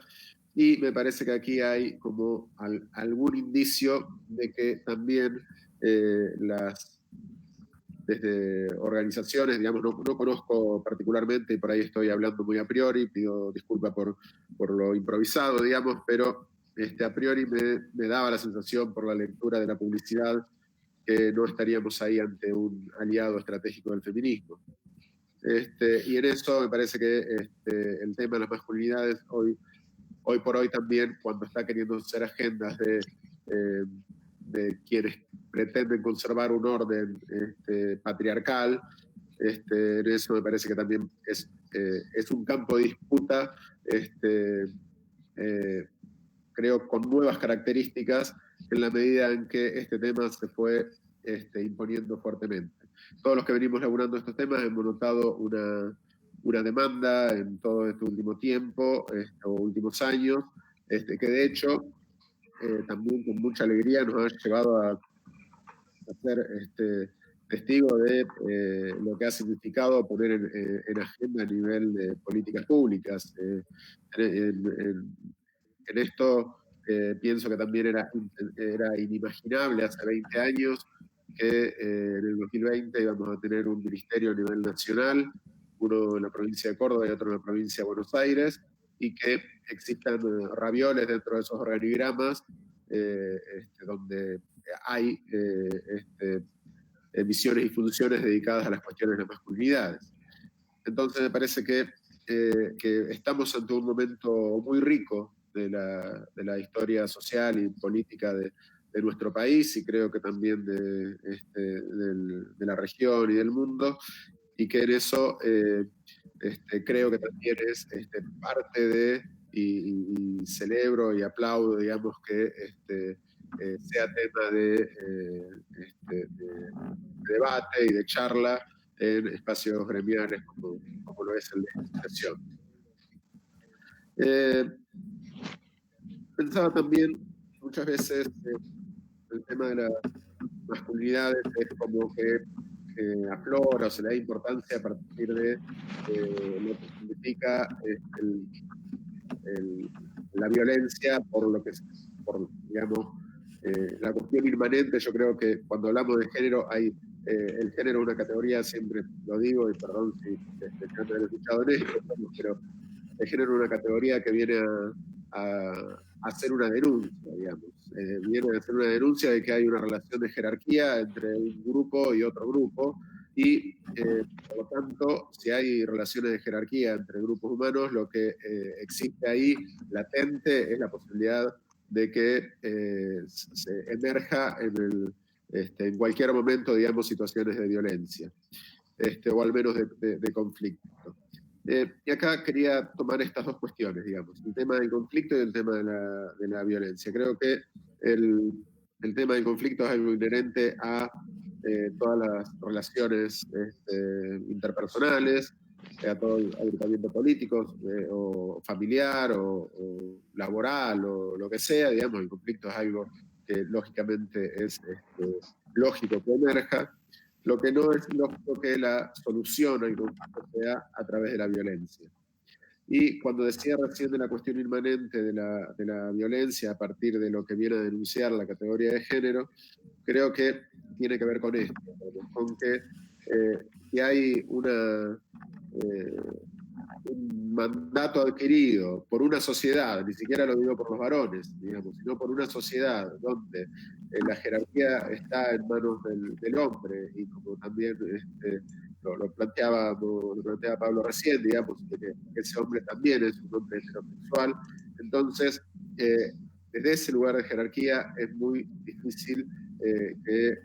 y me parece que aquí hay como algún indicio de que también desde organizaciones, digamos, no conozco particularmente y por ahí estoy hablando muy a priori, pido disculpas por lo improvisado, digamos, pero a priori me daba la sensación por la lectura de la publicidad que no estaríamos ahí ante un aliado estratégico del feminismo. Y en eso me parece que el tema de las masculinidades hoy por hoy también, cuando está queriendo ser agendas de quienes pretenden conservar un orden patriarcal, en eso me parece que también es un campo de disputa, creo, con nuevas características en la medida en que este tema se fue imponiendo fuertemente. Todos los que venimos laburando estos temas hemos notado una demanda en todo este último tiempo, o últimos años, que de hecho también con mucha alegría nos ha llevado a ser testigo de lo que ha significado poner en agenda a nivel de políticas públicas. En esto pienso que también era inimaginable hace 20 años que en el 2020 íbamos a tener un ministerio a nivel nacional, uno en la provincia de Córdoba y otro en la provincia de Buenos Aires, y que existan ravioles dentro de esos organigramas donde hay misiones y funciones dedicadas a las cuestiones de las masculinidades. Entonces me parece que estamos ante un momento muy rico de la historia social y política de nuestro país, y creo que también de la región y del mundo, y que en eso creo que también es parte de, y celebro y aplaudo, digamos, que sea tema de debate y de charla en espacios gremiales como lo es el de legislación. Pensaba también muchas veces el tema de las masculinidades es como que aflora o se le da importancia a partir de lo que significa la violencia por digamos, la cuestión inmanente. Yo creo que cuando hablamos de género el género es una categoría, siempre lo digo, y perdón si me han escuchado en esto, pero el género es una categoría que viene a hacer una denuncia, digamos. Viene a hacer una denuncia de que hay una relación de jerarquía entre un grupo y otro grupo, y por lo tanto, si hay relaciones de jerarquía entre grupos humanos, lo que existe ahí latente es la posibilidad de que se emerja en cualquier momento, digamos, situaciones de violencia, o al menos de conflicto. Y acá quería tomar estas dos cuestiones, digamos, el tema del conflicto y el tema de la violencia. Creo que el tema del conflicto es algo inherente a todas las relaciones interpersonales, a todo el agrupamiento político, o familiar, o laboral, o lo que sea. Digamos, el conflicto es algo que lógicamente es lógico que emerja. Lo que no es lógico que la solución al conflicto sea a través de la violencia. Y cuando decía recién de la cuestión inmanente de la violencia a partir de lo que viene a denunciar la categoría de género, creo que tiene que ver con esto, con que si hay un mandato adquirido por una sociedad, ni siquiera lo digo por los varones, digamos, sino por una sociedad donde la jerarquía está en manos del hombre, y como también lo planteaba Pablo recién, digamos, que ese hombre también es un hombre heterosexual. Entonces, desde ese lugar de jerarquía es muy difícil que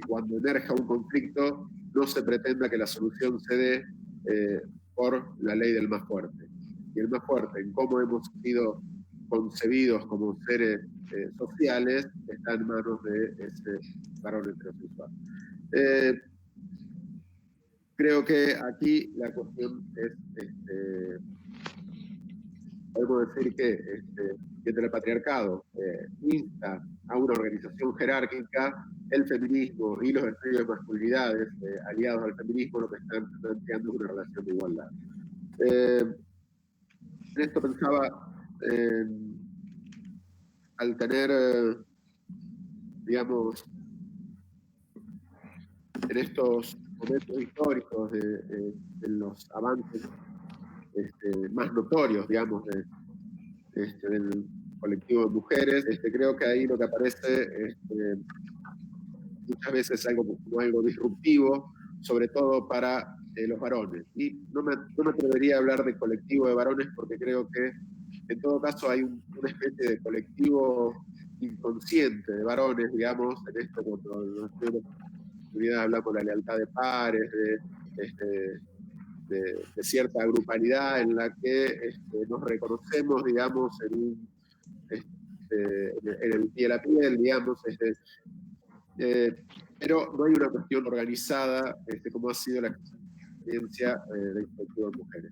cuando emerja un conflicto no se pretenda que la solución se dé por la ley del más fuerte. Y el más fuerte, en cómo hemos sido concebidos como seres sociales, está en manos de ese varón heterosexual. Creo que aquí la cuestión es, podemos decir que el patriarcado insta a una organización jerárquica, el feminismo y los estudios de masculinidades aliados al feminismo lo que están planteando es una relación de igualdad. En esto pensaba, al tener, digamos, en estos momentos históricos de los avances más notorios, digamos, del colectivo de mujeres, creo que ahí lo que aparece muchas veces algo como algo disruptivo, sobre todo para los varones. Y no me atrevería a hablar de colectivo de varones porque creo que en todo caso hay una especie de colectivo inconsciente de varones, digamos, en esto cuando hablamos de la lealtad de pares, de cierta grupalidad en la que nos reconocemos, digamos, en el pie a la piel, digamos, pero no hay una cuestión organizada como ha sido la experiencia del colectivo de mujeres.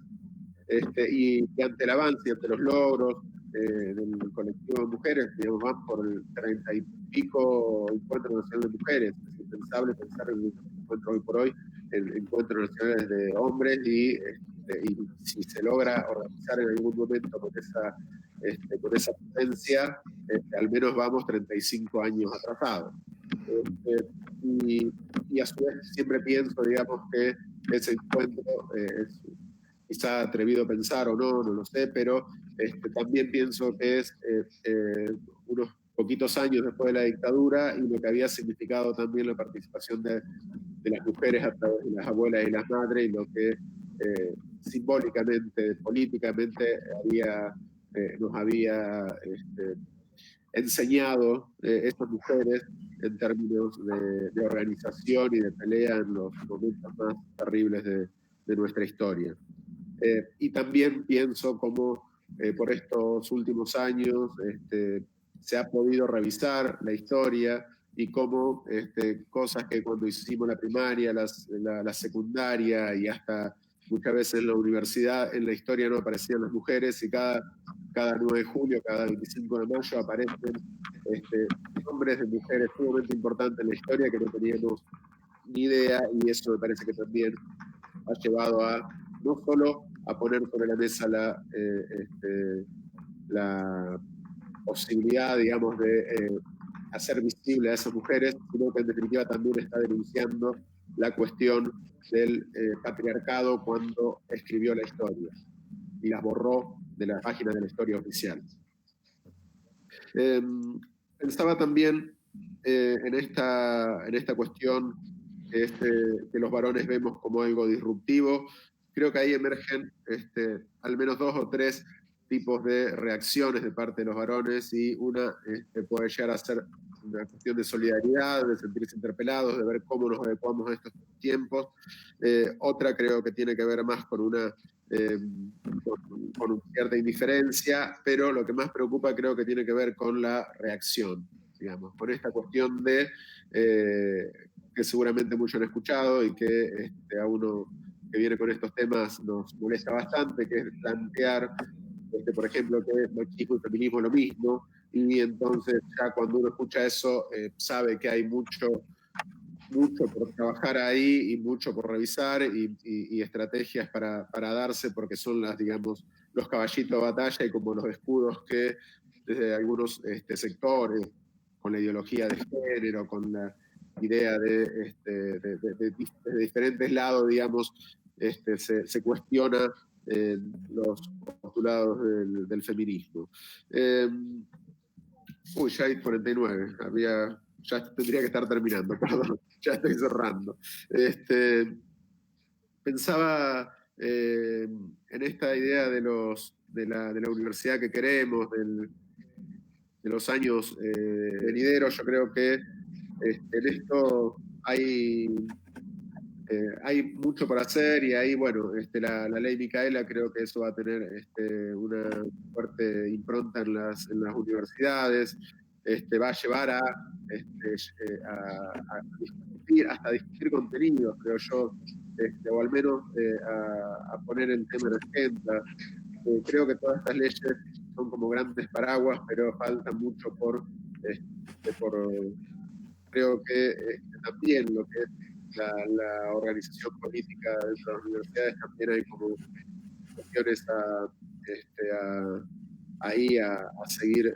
Y ante el avance y ante los logros del colectivo de mujeres, digamos, van por el 30 y pico Encuentro Nacional de Mujeres. Es impensable pensar en un encuentro hoy por hoy, en encuentros nacionales de hombres, y si se logra organizar en algún momento con esa potencia, al menos vamos 35 años atrasados. Y a su vez siempre pienso, digamos, que ese encuentro es quizá atrevido a pensar o no, no lo sé, pero también pienso que es unos poquitos años después de la dictadura y lo que había significado también la participación de las mujeres a través de las abuelas y las madres, y lo que simbólicamente, políticamente nos había enseñado estas mujeres en términos de organización y de pelea en los momentos más terribles de nuestra historia. Y también pienso cómo por estos últimos años se ha podido revisar la historia y cómo cosas que cuando hicimos la primaria, la secundaria y hasta muchas veces en la universidad, en la historia no aparecían las mujeres, y cada 9 de julio, cada 25 de mayo aparecen nombres de mujeres sumamente importantes en la historia que no teníamos ni idea, y eso me parece que también ha llevado a no solo a poner sobre la mesa la posibilidad, digamos, de hacer visible a esas mujeres, sino que en definitiva también está denunciando la cuestión del patriarcado cuando escribió la historia y las borró de la página de la historia oficial. Pensaba también en esta cuestión que los varones vemos como algo disruptivo. Creo que ahí emergen al menos 2 o 3 tipos de reacciones de parte de los varones, y una puede llegar a ser una cuestión de solidaridad, de sentirse interpelados, de ver cómo nos adecuamos a estos tiempos. Otra creo que tiene que ver más con una cierta indiferencia, pero lo que más preocupa creo que tiene que ver con la reacción, digamos, con esta cuestión de que seguramente muchos han escuchado y que a uno que viene con estos temas nos molesta bastante, que es plantear, por ejemplo, que machismo y feminismo es lo mismo, y entonces ya cuando uno escucha eso sabe que hay mucho por trabajar ahí y mucho por revisar y estrategias para darse, porque son digamos, los caballitos de batalla y como los escudos que desde algunos sectores, con la ideología de género, con la idea de diferentes lados, digamos, se cuestiona los postulados del feminismo. Ya hay 49, ya tendría que estar terminando, perdón, ya estoy cerrando. Pensaba en esta idea de la universidad que queremos, de los años venideros. Yo creo que en esto hay mucho por hacer, y ahí, bueno, la ley Micaela, creo que eso va a tener una fuerte impronta en las universidades, va a llevar a discutir contenidos, creo yo, o al menos a poner el tema en agenda. Creo que todas estas leyes son como grandes paraguas, pero falta mucho creo que también lo que es la organización política dentro de las universidades, también hay como cuestiones ahí a seguir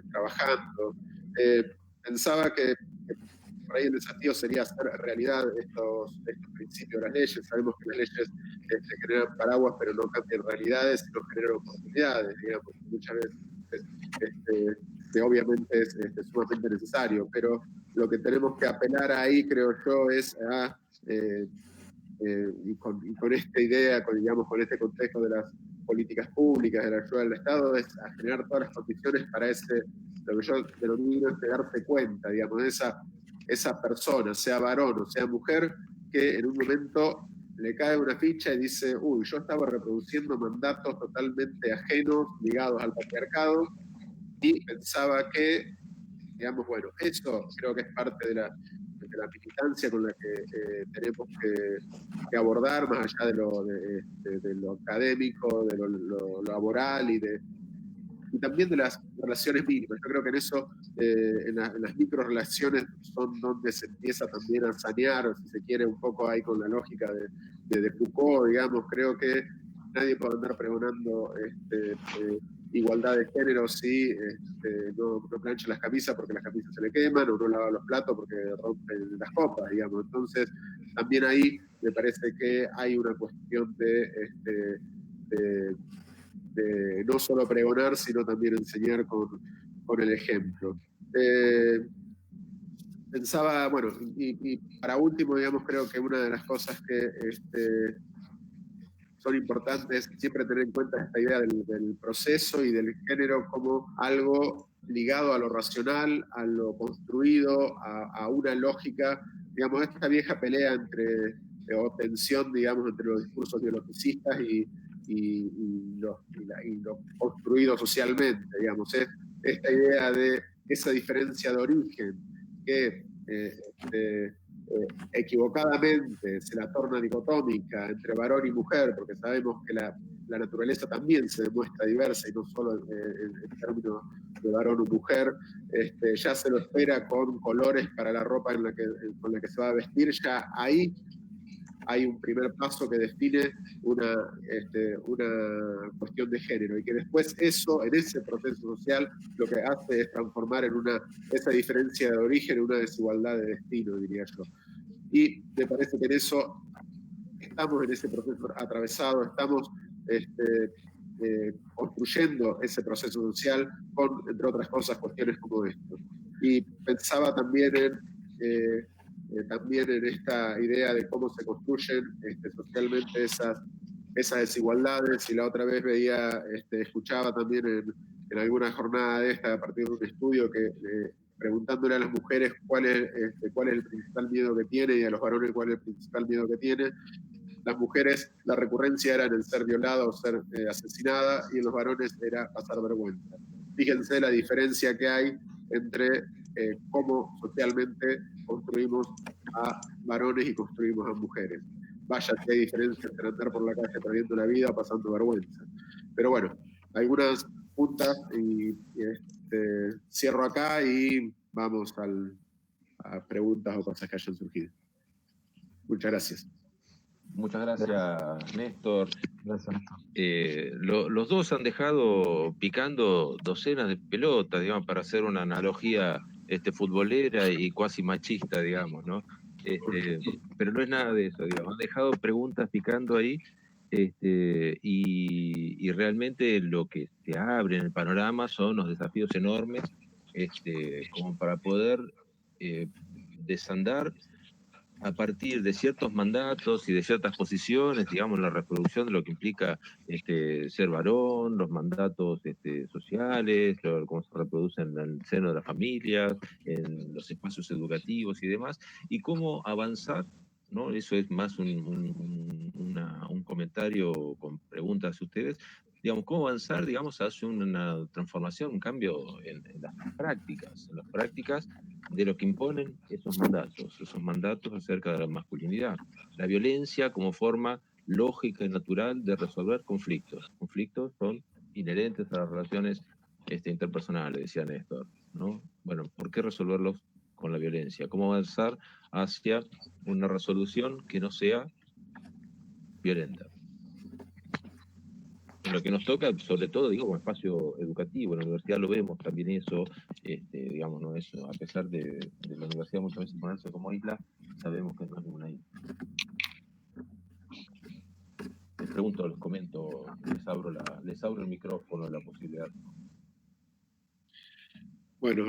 trabajando. Pensaba que por ahí el desafío sería hacer realidad estos principios de las leyes. Sabemos que las leyes generan paraguas, pero no cambian realidades, sino generan oportunidades, digamos, muchas veces que obviamente es sumamente necesario, pero lo que tenemos que apelar ahí, creo yo, es a y con esta idea, con este contexto de las políticas públicas, de la ayuda del Estado, es a generar todas las condiciones para lo que yo denomino es de darse cuenta, digamos, de esa persona, sea varón o sea mujer, que en un momento le cae una ficha y dice, uy, yo estaba reproduciendo mandatos totalmente ajenos, ligados al patriarcado, y pensaba que, digamos, bueno, eso creo que es parte de la militancia con la que tenemos que abordar, más allá de lo académico, de lo laboral y también de las relaciones mínimas. Yo creo que en eso, en las microrelaciones son donde se empieza también a sanear, si se quiere, un poco ahí con la lógica de Foucault, digamos. Creo que nadie puede andar pregonando igualdad de género si no plancha las camisas porque las camisas se le queman, o no lava los platos porque rompen las copas, digamos. Entonces, también ahí me parece que hay una cuestión de no solo pregonar, sino también enseñar con el ejemplo. Pensaba, bueno, y para último, digamos, creo que una de las cosas que son importantes siempre tener en cuenta esta idea del proceso y del género como algo ligado a lo racional, a lo construido, a una lógica, digamos, esta vieja pelea o tensión, digamos, entre los discursos biologicistas y lo construido socialmente, digamos, es esta idea de esa diferencia de origen que equivocadamente se la torna dicotómica entre varón y mujer, porque sabemos que la naturaleza también se demuestra diversa y no solo en términos de varón o mujer, ya se lo espera con colores para la ropa con la que se va a vestir, ya ahí hay un primer paso que define una cuestión de género, y que después eso, en ese proceso social, lo que hace es transformar esa diferencia de origen en una desigualdad de destino, diría yo. Y me parece que en eso estamos en ese proceso atravesado, estamos construyendo ese proceso social con, entre otras cosas, cuestiones como esto. Y pensaba también en esta idea de cómo se construyen socialmente esas desigualdades, y la otra vez escuchaba también en alguna jornada de esta, a partir de un estudio preguntándole a las mujeres cuál es el principal miedo que tiene, y a los varones cuál es el principal miedo que tiene. Las mujeres, la recurrencia era en el ser violada o ser asesinada, y en los varones era pasar vergüenza. Fíjense la diferencia que hay entre cómo socialmente construimos a varones y construimos a mujeres. Vaya que hay diferencia entre andar por la calle perdiendo la vida o pasando vergüenza. Pero bueno, algunas puntas y cierro acá y vamos a preguntas o cosas que hayan surgido. Muchas gracias. Muchas gracias, Néstor. Gracias, Néstor. Los dos han dejado picando docenas de pelotas, digamos, para hacer una analogía futbolera y cuasi machista, digamos, ¿no? Pero no es nada de eso, digamos. Han dejado preguntas picando ahí, y realmente lo que se abre en el panorama son los desafíos enormes, como para poder desandar a partir de ciertos mandatos y de ciertas posiciones, digamos, la reproducción de lo que implica ser varón, los mandatos sociales, cómo se reproducen en el seno de las familias, en los espacios educativos y demás, y cómo avanzar, ¿no? Eso es más un comentario con preguntas a ustedes, digamos, cómo avanzar, digamos, hacia una transformación, un cambio en las prácticas de lo que imponen esos mandatos acerca de la masculinidad. La violencia como forma lógica y natural de resolver conflictos. Conflictos son inherentes a las relaciones interpersonales, decía Néstor, ¿no? Bueno, ¿por qué resolverlos con la violencia? ¿Cómo avanzar hacia una resolución que no sea violenta? En lo que nos toca, sobre todo, digo, como espacio educativo, en la universidad lo vemos también eso, digamos, no es, a pesar de la universidad muchas veces ponerse como isla, sabemos que no es ninguna isla. Les pregunto, les comento, les abro el micrófono, la posibilidad. Bueno,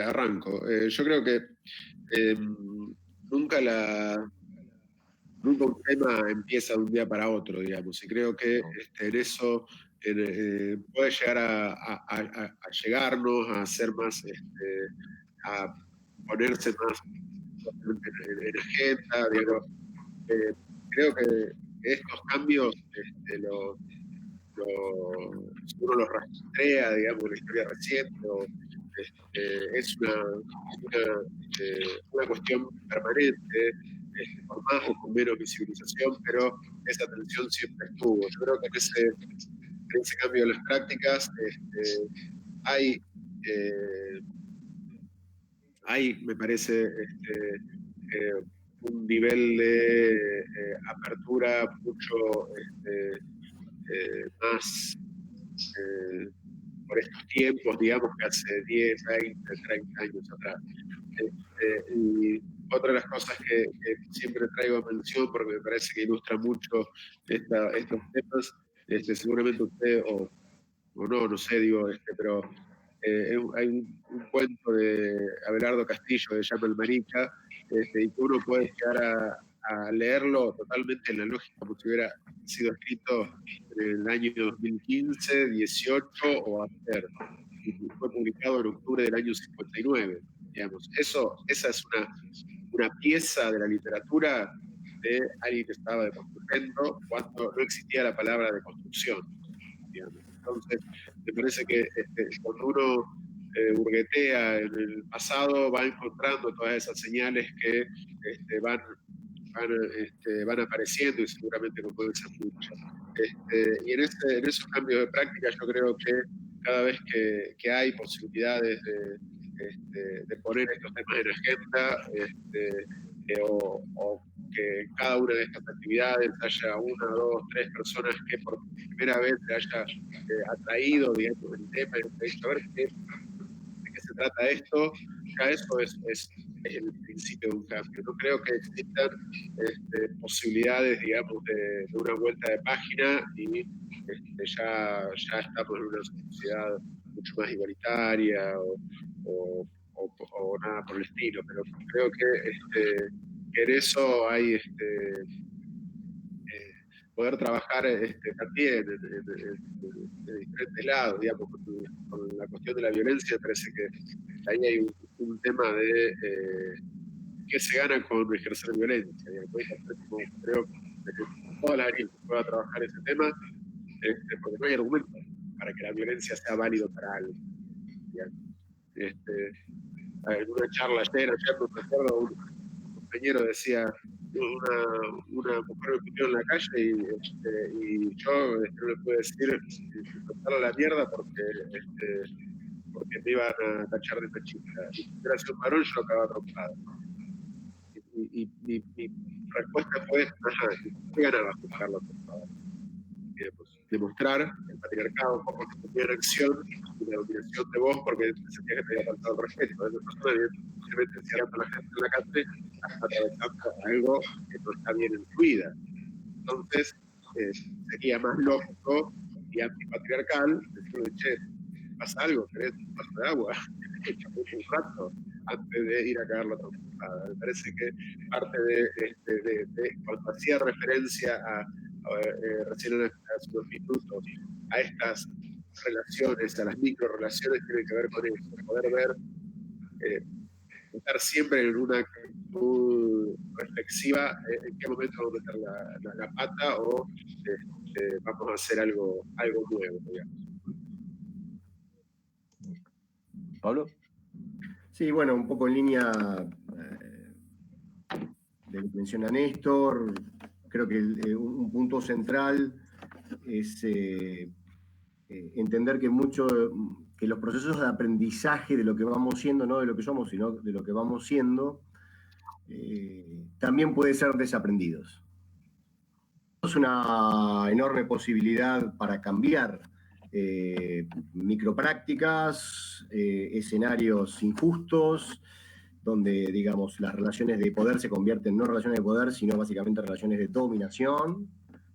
arranco. Yo creo que nunca nunca un tema empieza de un día para otro, digamos, y creo que en eso puede llegar a llegarnos, a hacer más, a ponerse más en agenda, digamos. Creo que estos cambios, si uno los rastrea, digamos, en la historia reciente, es una cuestión permanente, con más o con menos visibilización, pero esa tensión siempre estuvo. Yo creo que en ese cambio de las prácticas hay, me parece, un nivel de apertura mucho más por estos tiempos, digamos, que hace 10, 20, 30 años atrás. Y otra de las cosas que siempre traigo a mención, porque me parece que ilustra mucho estos temas, seguramente usted, o no sé, digo, pero hay un cuento de Abelardo Castillo que se llama El Marica, y que uno puede llegar a leerlo totalmente en la lógica como si hubiera sido escrito en el año 2015, 18 o ayer. Y fue publicado en octubre del año 59. Digamos. Esa es una pieza de la literatura de alguien que estaba deconstruyendo cuando no existía la palabra deconstrucción. Digamos. Entonces, me parece que cuando uno burguetea en el pasado, va encontrando todas esas señales que van apareciendo y seguramente no pueden ser muchas. Y en esos cambios de práctica yo creo que cada vez que hay posibilidades de poner estos temas en agenda, o que cada una de estas actividades haya 1, 2, 3 personas que por primera vez se haya atraído, digamos, el tema y haya dicho, a ver de qué se trata esto, ya eso es el principio de un cambio. No creo que existan posibilidades, digamos, de una vuelta de página y ya estamos en una sociedad mucho más igualitaria o nada por el estilo, pero creo que en eso hay poder trabajar también de diferentes lados, digamos, con la cuestión de la violencia. Parece que ahí hay un tema de qué se gana con ejercer violencia. Creo que todas las áreas que pueda trabajar ese tema, porque no hay argumento para que la violencia sea válido para algo. En una charla ayer no me acuerdo, un compañero decía, una mujer me puteó en la calle y yo no le pude decir cortarle la mierda porque me iban a tachar de machista. Y si hubiera sido un varón, yo lo acababa trompada. Y mi respuesta fue, ¿qué ganaba juzgarlo trompada? Pues, demostrar el patriarcado un poco que tenía en acción y la dominación de vos porque sentía que te había faltado el respeto. Esa persona evidentemente encerrando a la gente en la calle hasta atravesando algo que no está bien en su vida. Entonces, sería más lógico y antipatriarcal decirle, che, ¿pasa algo? ¿Querés un vaso de agua? Echame un rato antes de ir a cagar la trompada. Me parece que parte de cuando hacía referencia recién hace unos minutos a estas relaciones, a las microrelaciones, tiene que ver con eso, poder ver, estar siempre en una actitud reflexiva en qué momento vamos a meter la pata o vamos a hacer algo nuevo, digamos. ¿Pablo? Sí, bueno, un poco en línea de lo que menciona Néstor, creo que un punto central es entender que los procesos de aprendizaje de lo que vamos siendo, no de lo que somos, sino de lo que vamos siendo, también pueden ser desaprendidos. Es una enorme posibilidad para cambiar microprácticas, escenarios injustos, donde, digamos, las relaciones de poder se convierten no en relaciones de poder, sino básicamente en relaciones de dominación,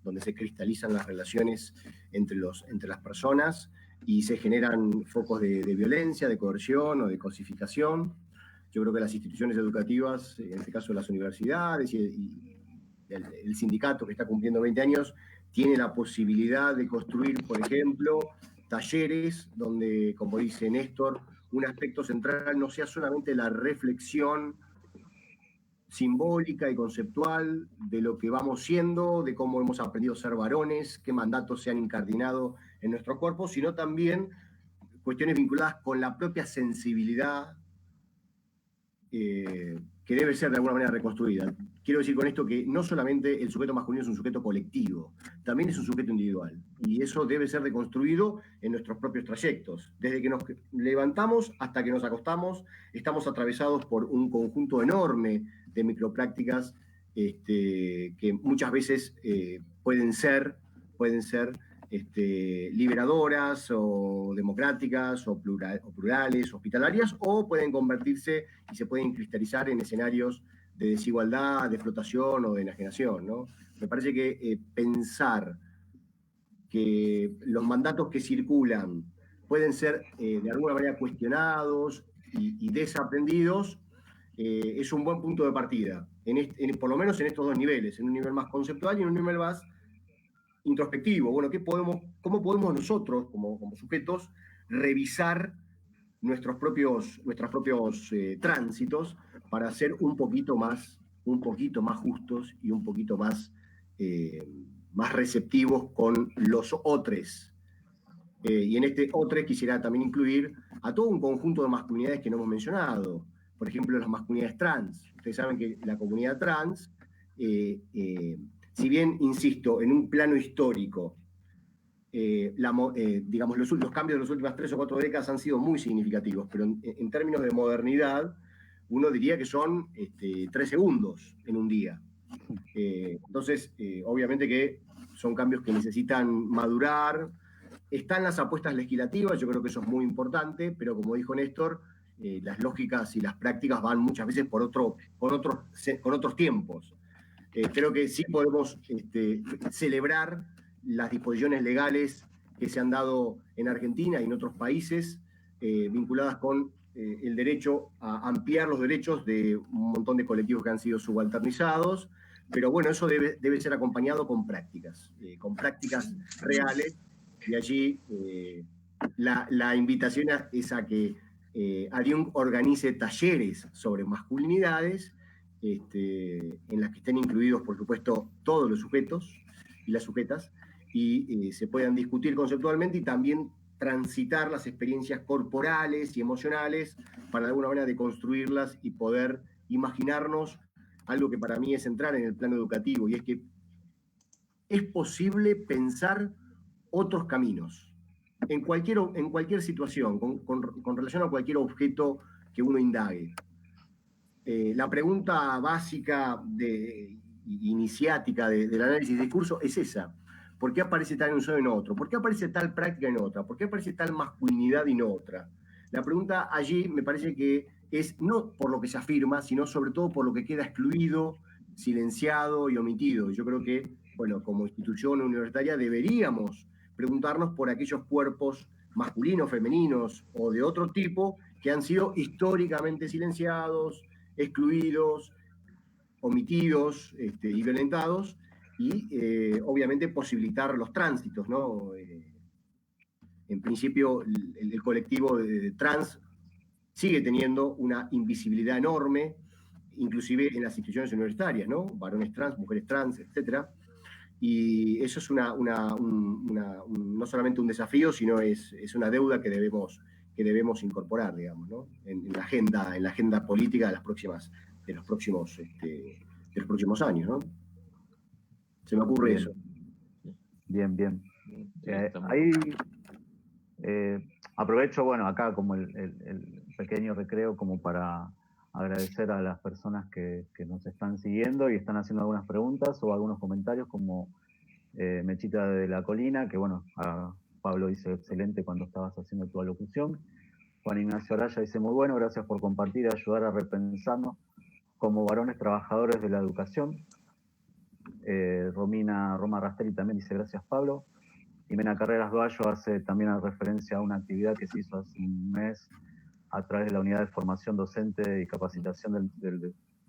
donde se cristalizan las relaciones entre las personas y se generan focos de violencia, de coerción o de cosificación. Yo creo que las instituciones educativas, en este caso las universidades y el sindicato que está cumpliendo 20 años tiene la posibilidad de construir, por ejemplo, talleres donde, como dice Néstor, un aspecto central no sea solamente la reflexión simbólica y conceptual de lo que vamos siendo, de cómo hemos aprendido a ser varones, qué mandatos se han incardinado en nuestro cuerpo, sino también cuestiones vinculadas con la propia sensibilidad que debe ser de alguna manera reconstruida. Quiero decir con esto que no solamente el sujeto masculino es un sujeto colectivo, también es un sujeto individual. Y eso debe ser reconstruido en nuestros propios trayectos. Desde que nos levantamos hasta que nos acostamos, estamos atravesados por un conjunto enorme de microprácticas que muchas veces pueden ser liberadoras o democráticas o plurales, hospitalarias, o pueden convertirse y se pueden cristalizar en escenarios de desigualdad, de explotación o de enajenación, ¿no? Me parece que pensar que los mandatos que circulan pueden ser de alguna manera cuestionados y desaprendidos es un buen punto de partida, por lo menos en estos dos niveles, en un nivel más conceptual y en un nivel más introspectivo. Bueno, ¿cómo podemos nosotros, como sujetos, revisar nuestros propios tránsitos para ser un poquito más justos y un poquito más receptivos con los otros? Y en este otros quisiera también incluir a todo un conjunto de masculinidades que no hemos mencionado. Por ejemplo, las masculinidades trans. Ustedes saben que la comunidad trans, si bien, insisto, en un plano histórico, digamos, los cambios de las últimas 3 o 4 décadas han sido muy significativos, pero en términos de modernidad, uno diría que son 3 segundos en un día. Entonces, obviamente que son cambios que necesitan madurar. Están las apuestas legislativas, yo creo que eso es muy importante, pero como dijo Néstor, las lógicas y las prácticas van muchas veces por otros tiempos. Creo que sí podemos celebrar las disposiciones legales que se han dado en Argentina y en otros países vinculadas con el derecho a ampliar los derechos de un montón de colectivos que han sido subalternizados, pero bueno, eso debe ser acompañado con prácticas reales, y allí la invitación es a que Ariung organice talleres sobre masculinidades en las que estén incluidos, por supuesto, todos los sujetos y las sujetas, y se puedan discutir conceptualmente y también transitar las experiencias corporales y emocionales para de alguna manera deconstruirlas y poder imaginarnos algo que para mí es central en el plano educativo, y es que es posible pensar otros caminos en cualquier situación, con relación a cualquier objeto que uno indague. La pregunta básica iniciática del análisis de discurso es esa. ¿Por qué aparece tal en un solo y en otro? ¿Por qué aparece tal práctica en otra? ¿Por qué aparece tal masculinidad en otra? La pregunta allí me parece que es no por lo que se afirma, sino sobre todo por lo que queda excluido, silenciado y omitido. Yo creo que, bueno, como institución universitaria deberíamos preguntarnos por aquellos cuerpos masculinos, femeninos o de otro tipo que han sido históricamente silenciados, excluidos, omitidos y violentados, y obviamente posibilitar los tránsitos, ¿no? En principio, el colectivo de trans sigue teniendo una invisibilidad enorme, inclusive en las instituciones universitarias, ¿no? Varones trans, mujeres trans, etc. Y eso es no solamente un desafío, sino es una deuda que debemos incorporar, digamos, ¿no? en la agenda política de los próximos años, ¿no? Se me ocurre bien. eso. Bien. Ahí aprovecho, bueno, acá como el pequeño recreo como para agradecer a las personas que nos están siguiendo y están haciendo algunas preguntas o algunos comentarios, como Mechita de la Colina, que bueno, Pablo dice excelente cuando estabas haciendo tu alocución. Juan Ignacio Araya dice muy bueno, gracias por compartir y ayudar a repensarnos como varones trabajadores de la educación. Roma Rastelli también dice gracias Pablo. Jimena Carreras Duallo hace también referencia a una actividad que se hizo hace un mes a través de la Unidad de Formación Docente y Capacitación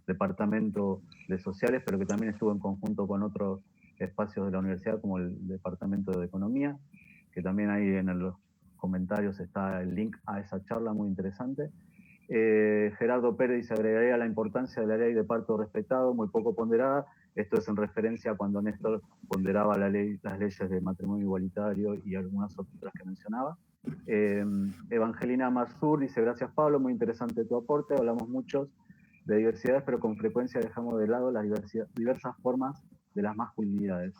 departamento de sociales, pero que también estuvo en conjunto con otros espacios de la universidad, como el departamento de economía, que también ahí en los comentarios está el link a esa charla muy interesante. Gerardo Pérez dice: agregaría la importancia de la ley de parto respetado, muy poco ponderada. Esto es en referencia a cuando Néstor ponderaba las leyes de matrimonio igualitario y algunas otras que mencionaba. Evangelina Marzur dice: gracias Pablo, muy interesante tu aporte. Hablamos muchos de diversidades, pero con frecuencia dejamos de lado las diversas formas de las masculinidades.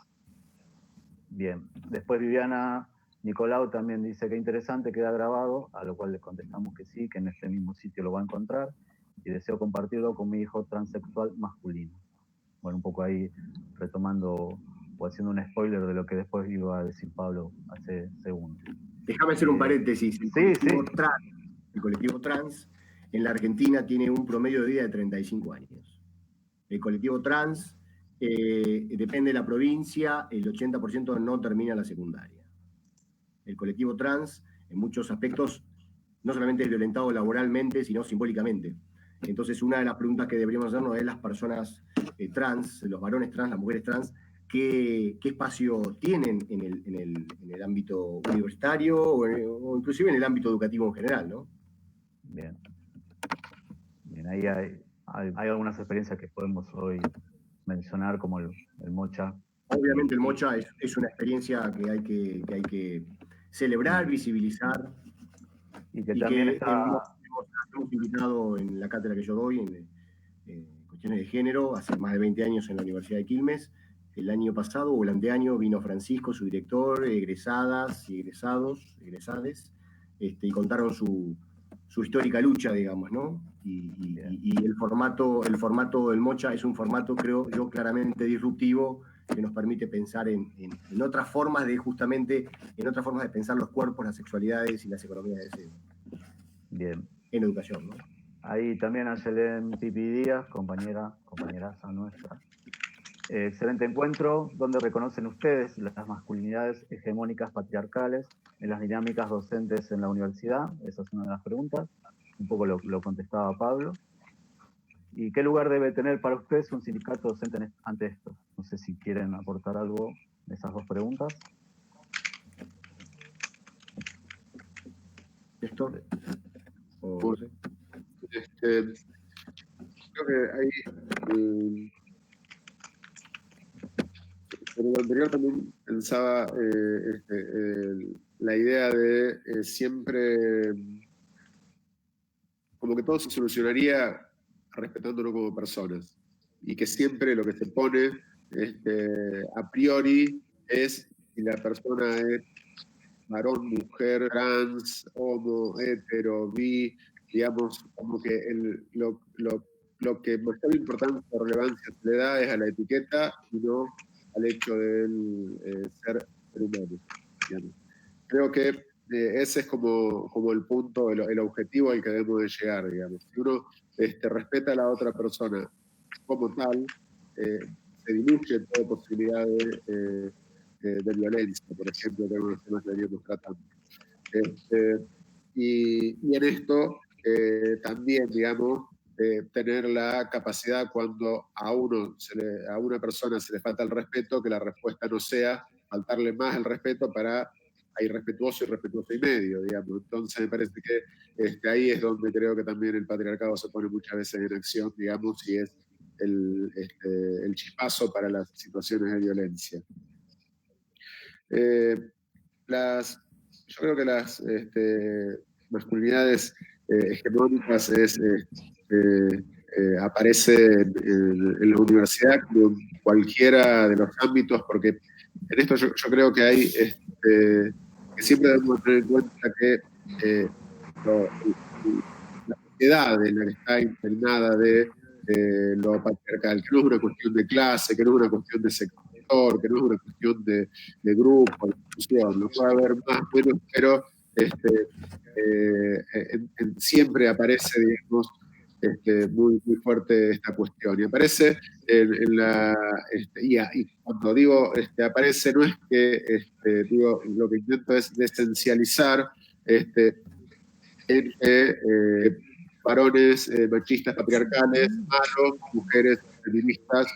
Bien, después Viviana Nicolau también dice: que interesante, queda grabado, a lo cual le contestamos que sí, que en este mismo sitio lo va a encontrar, y deseo compartirlo con mi hijo transexual masculino. Bueno, un poco ahí retomando o haciendo un spoiler de lo que después iba a decir Pablo hace segundos. Déjame hacer un paréntesis. El colectivo trans en la Argentina tiene un promedio de vida de 35 años. El colectivo trans, depende de la provincia, el 80% no termina la secundaria. El colectivo trans, en muchos aspectos, no solamente es violentado laboralmente, sino simbólicamente. Entonces, una de las preguntas que deberíamos hacernos es: las personas trans, los varones trans, las mujeres trans, ¿qué espacio tienen en el ámbito universitario o inclusive en el ámbito educativo en general, ¿no? Bien. Bien, ahí hay algunas experiencias que podemos hoy mencionar, como el Mocha. Obviamente el Mocha es una experiencia que hay que celebrar, visibilizar, y que también está... hemos invitado en la cátedra que yo doy en cuestiones de género hace más de 20 años en la Universidad de Quilmes. El año pasado o el anteaño vino Francisco, su director, egresadas y egresades, y contaron su histórica lucha, digamos, ¿no? Y el formato del Mocha es un formato, creo yo, claramente disruptivo, que nos permite pensar en otras formas de pensar los cuerpos, las sexualidades y las economías de deseo. Bien. En educación, ¿no? Ahí también Angelén Pipi Díaz, compañeraza nuestra. Excelente encuentro, donde reconocen ustedes las masculinidades hegemónicas patriarcales en las dinámicas docentes en la universidad. Esa es una de las preguntas. Un poco lo contestaba Pablo. ¿Y qué lugar debe tener para ustedes un sindicato docente ante esto? No sé si quieren aportar algo de esas dos preguntas. ¿Néstor? Creo que ahí, pero lo anterior también pensaba la idea de siempre, como que todo se solucionaría respetándonos como personas, y que siempre lo que se pone a priori es si la persona es varón, mujer, trans, homo, hetero, bi, digamos, como que lo que mayor importancia o relevancia se le da es a la etiqueta y no al hecho de ser humano, digamos. Creo que ese es como el punto, el objetivo al que debemos de llegar, digamos. Si uno respeta a la otra persona como tal, se diluye toda posibilidad de violencia, por ejemplo, que es uno de los temas que veníamos tratando. Y en esto también, digamos, tener la capacidad cuando a una persona se le falta el respeto, que la respuesta no sea faltarle más el respeto para irrespetuoso y medio, digamos. Entonces me parece que ahí es donde creo que también el patriarcado se pone muchas veces en acción, digamos, y es el chispazo para las situaciones de violencia. Yo creo que las masculinidades hegemónicas aparece en la universidad como en cualquiera de los ámbitos, porque en esto yo creo que hay que siempre debemos tener en cuenta que la sociedad en la que está impregnada de lo patriarcal, que no es una cuestión de clase, que no es una cuestión de sector, que no es una cuestión de grupo, de institución, lo puede haber más o menos, pero siempre aparece, digamos, muy, muy fuerte esta cuestión. Y aparece y cuando digo aparece, no es que digo, lo que intento es esencializar varones machistas patriarcales malos, mujeres feministas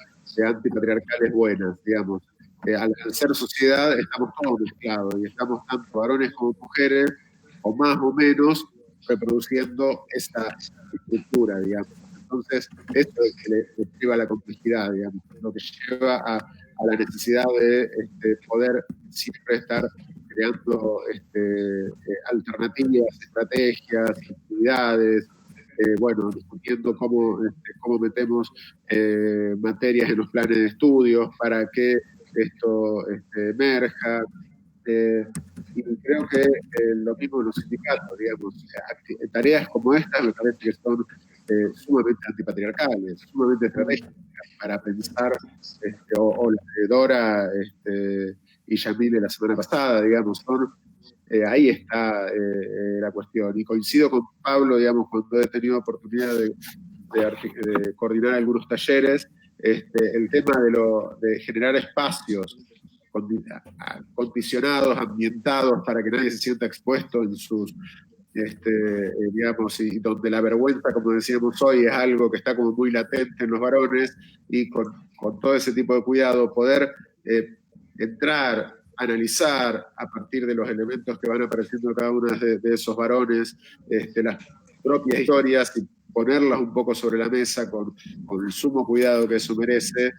antipatriarcales buenas, digamos. Al ser sociedad estamos todos mezclados y estamos tanto varones como mujeres, o más o menos, reproduciendo esa estructura, digamos. Entonces, esto es que le lleva a la complejidad, digamos, lo que lleva a la necesidad de poder siempre estar creando alternativas, estrategias, actividades, bueno, discutiendo cómo metemos materias en los planes de estudios para que esto emerja. Y creo que lo mismo en los sindicatos, digamos, tareas como estas me parece que son sumamente antipatriarcales, sumamente estratégicas para pensar, o la de Dora y Yamil de la semana pasada, digamos, son, ahí está la cuestión. Y coincido con Pablo, digamos, cuando he tenido oportunidad de coordinar algunos talleres, el tema de generar espacios condicionados, ambientados para que nadie se sienta expuesto en sus, digamos, y donde la vergüenza, como decíamos hoy, es algo que está como muy latente en los varones, y con todo ese tipo de cuidado poder entrar, analizar a partir de los elementos que van apareciendo en cada uno de esos varones, las propias historias, y ponerlas un poco sobre la mesa con el sumo cuidado que eso merece.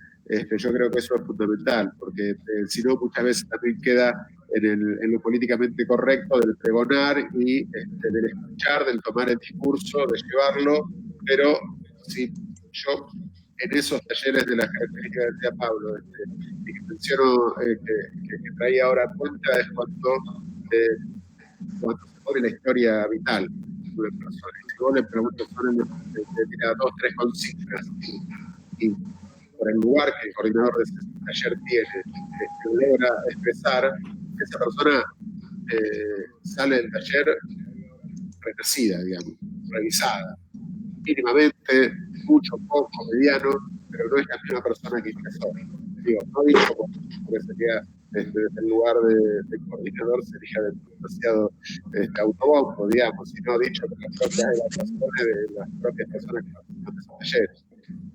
Yo creo que eso es fundamental, porque si no, muchas veces también queda en lo políticamente correcto del pregonar y del escuchar, del tomar el discurso, de llevarlo, pero si yo en esos talleres de las características que decía Pablo, y que menciono que traía ahora a cuenta, es cuando se pone la historia vital de una persona. Y si vos le preguntas, le tira 2, 3 consignas, y por el lugar que el coordinador de ese taller tiene, logra expresar, esa persona sale del taller renacida, digamos, revisada, mínimamente, mucho, poco, mediano, pero no es la misma persona que empezó. Digo, no dicho porque sería desde el lugar de coordinador sería demasiado autobombo, digamos, sino dicho por las propias personas que participan de esos talleres.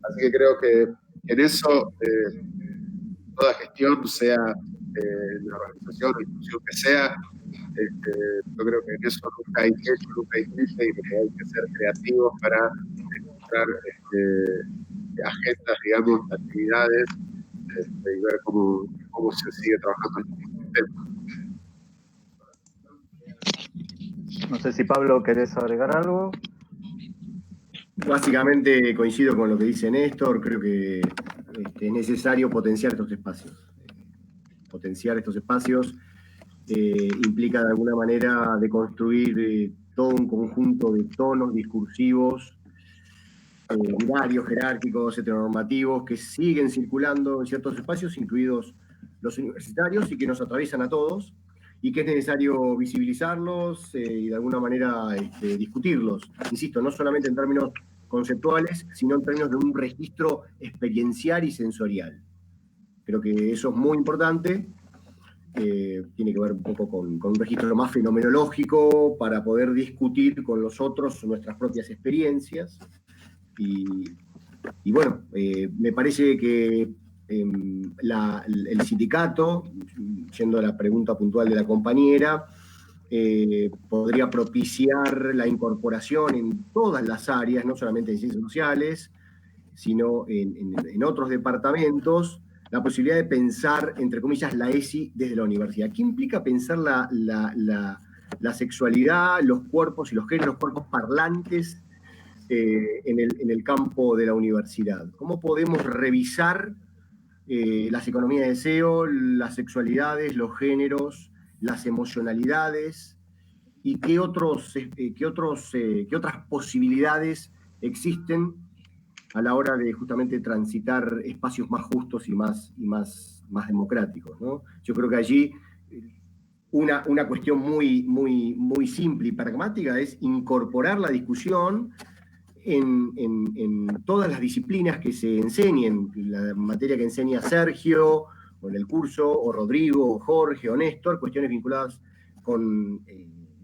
Así que creo que en eso toda gestión, sea en la organización o institución que sea, yo creo que en eso nunca hay techo, nunca hay límite, y que hay que ser creativos para encontrar agendas, digamos, actividades, y ver cómo se sigue trabajando en este tema. No sé si Pablo querés agregar algo. Básicamente coincido con lo que dice Néstor, creo que es necesario potenciar estos espacios. Potenciar estos espacios implica de alguna manera de construir todo un conjunto de tonos discursivos, binarios, jerárquicos, heteronormativos, que siguen circulando en ciertos espacios, incluidos los universitarios, y que nos atraviesan a todos, y que es necesario visibilizarlos y de alguna manera discutirlos. Insisto, no solamente en términos conceptuales, sino en términos de un registro experiencial y sensorial. Creo que eso es muy importante. Tiene que ver un poco con un registro más fenomenológico para poder discutir con los otros nuestras propias experiencias. Y bueno, me parece que el sindicato, yendo a la pregunta puntual de la compañera, podría propiciar la incorporación en todas las áreas, no solamente en ciencias sociales, sino en otros departamentos, la posibilidad de pensar, entre comillas, la ESI desde la universidad. ¿Qué implica pensar la sexualidad, los cuerpos y los géneros, cuerpos parlantes en el campo de la universidad? ¿Cómo podemos revisar las economías de deseo, las sexualidades, los géneros, las emocionalidades, y qué otras posibilidades existen a la hora de justamente transitar espacios más justos y más democráticos, ¿no? Yo creo que allí una cuestión muy simple y pragmática es incorporar la discusión en todas las disciplinas que se enseñen, la materia que enseña Sergio, o en el curso, o Rodrigo, o Jorge, o Néstor, cuestiones vinculadas con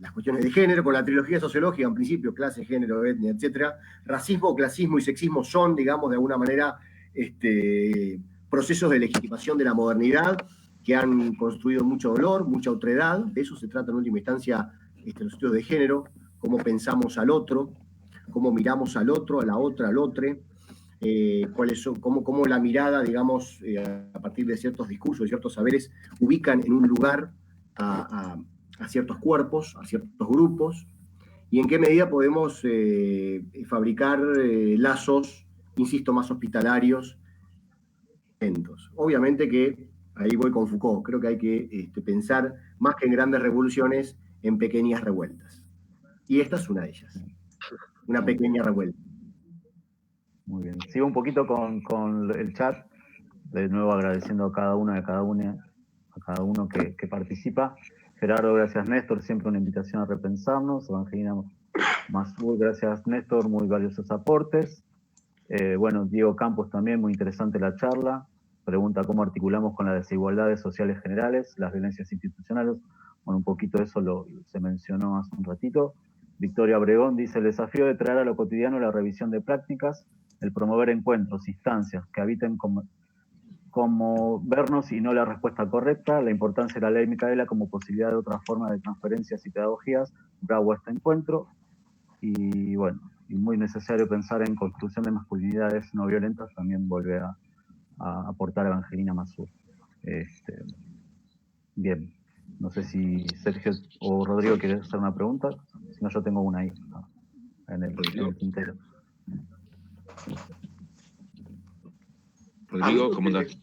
las cuestiones de género, con la trilogía sociológica, en principio, clase, género, etnia, etc. Racismo, clasismo y sexismo son, digamos, de alguna manera, procesos de legitimación de la modernidad que han construido mucho dolor, mucha otredad. De eso se trata en última instancia los estudios de género, cómo pensamos al otro, cómo miramos al otro, a la otra, al otro, cómo la mirada, digamos, a partir de ciertos discursos, de ciertos saberes, ubican en un lugar a ciertos cuerpos, a ciertos grupos, y en qué medida podemos fabricar lazos, insisto, más hospitalarios. Obviamente que, ahí voy con Foucault, creo que hay que pensar, más que en grandes revoluciones, en pequeñas revueltas. Y esta es una de ellas, una pequeña revuelta. Muy bien. Sigo un poquito con el chat, de nuevo agradeciendo a cada uno que participa. Gerardo, gracias Néstor, siempre una invitación a repensarnos. Evangelina Masur, gracias Néstor, muy valiosos aportes. Bueno, Diego Campos también, muy interesante la charla. Pregunta cómo articulamos con las desigualdades sociales generales, las violencias institucionales. Bueno, un poquito eso se mencionó hace un ratito. Victoria Obregón dice, el desafío de traer a lo cotidiano la revisión de prácticas, el promover encuentros, instancias que habiten como vernos y no la respuesta correcta, la importancia de la ley Micaela como posibilidad de otra forma de transferencias y pedagogías, bravo este encuentro, y bueno, y muy necesario pensar en construcción de masculinidades no violentas, también vuelve a aportar Evangelina Masur. Bien, no sé si Sergio o Rodrigo quieren hacer una pregunta, si no yo tengo una ahí, en el tintero. Rodrigo, ¿cómo estás?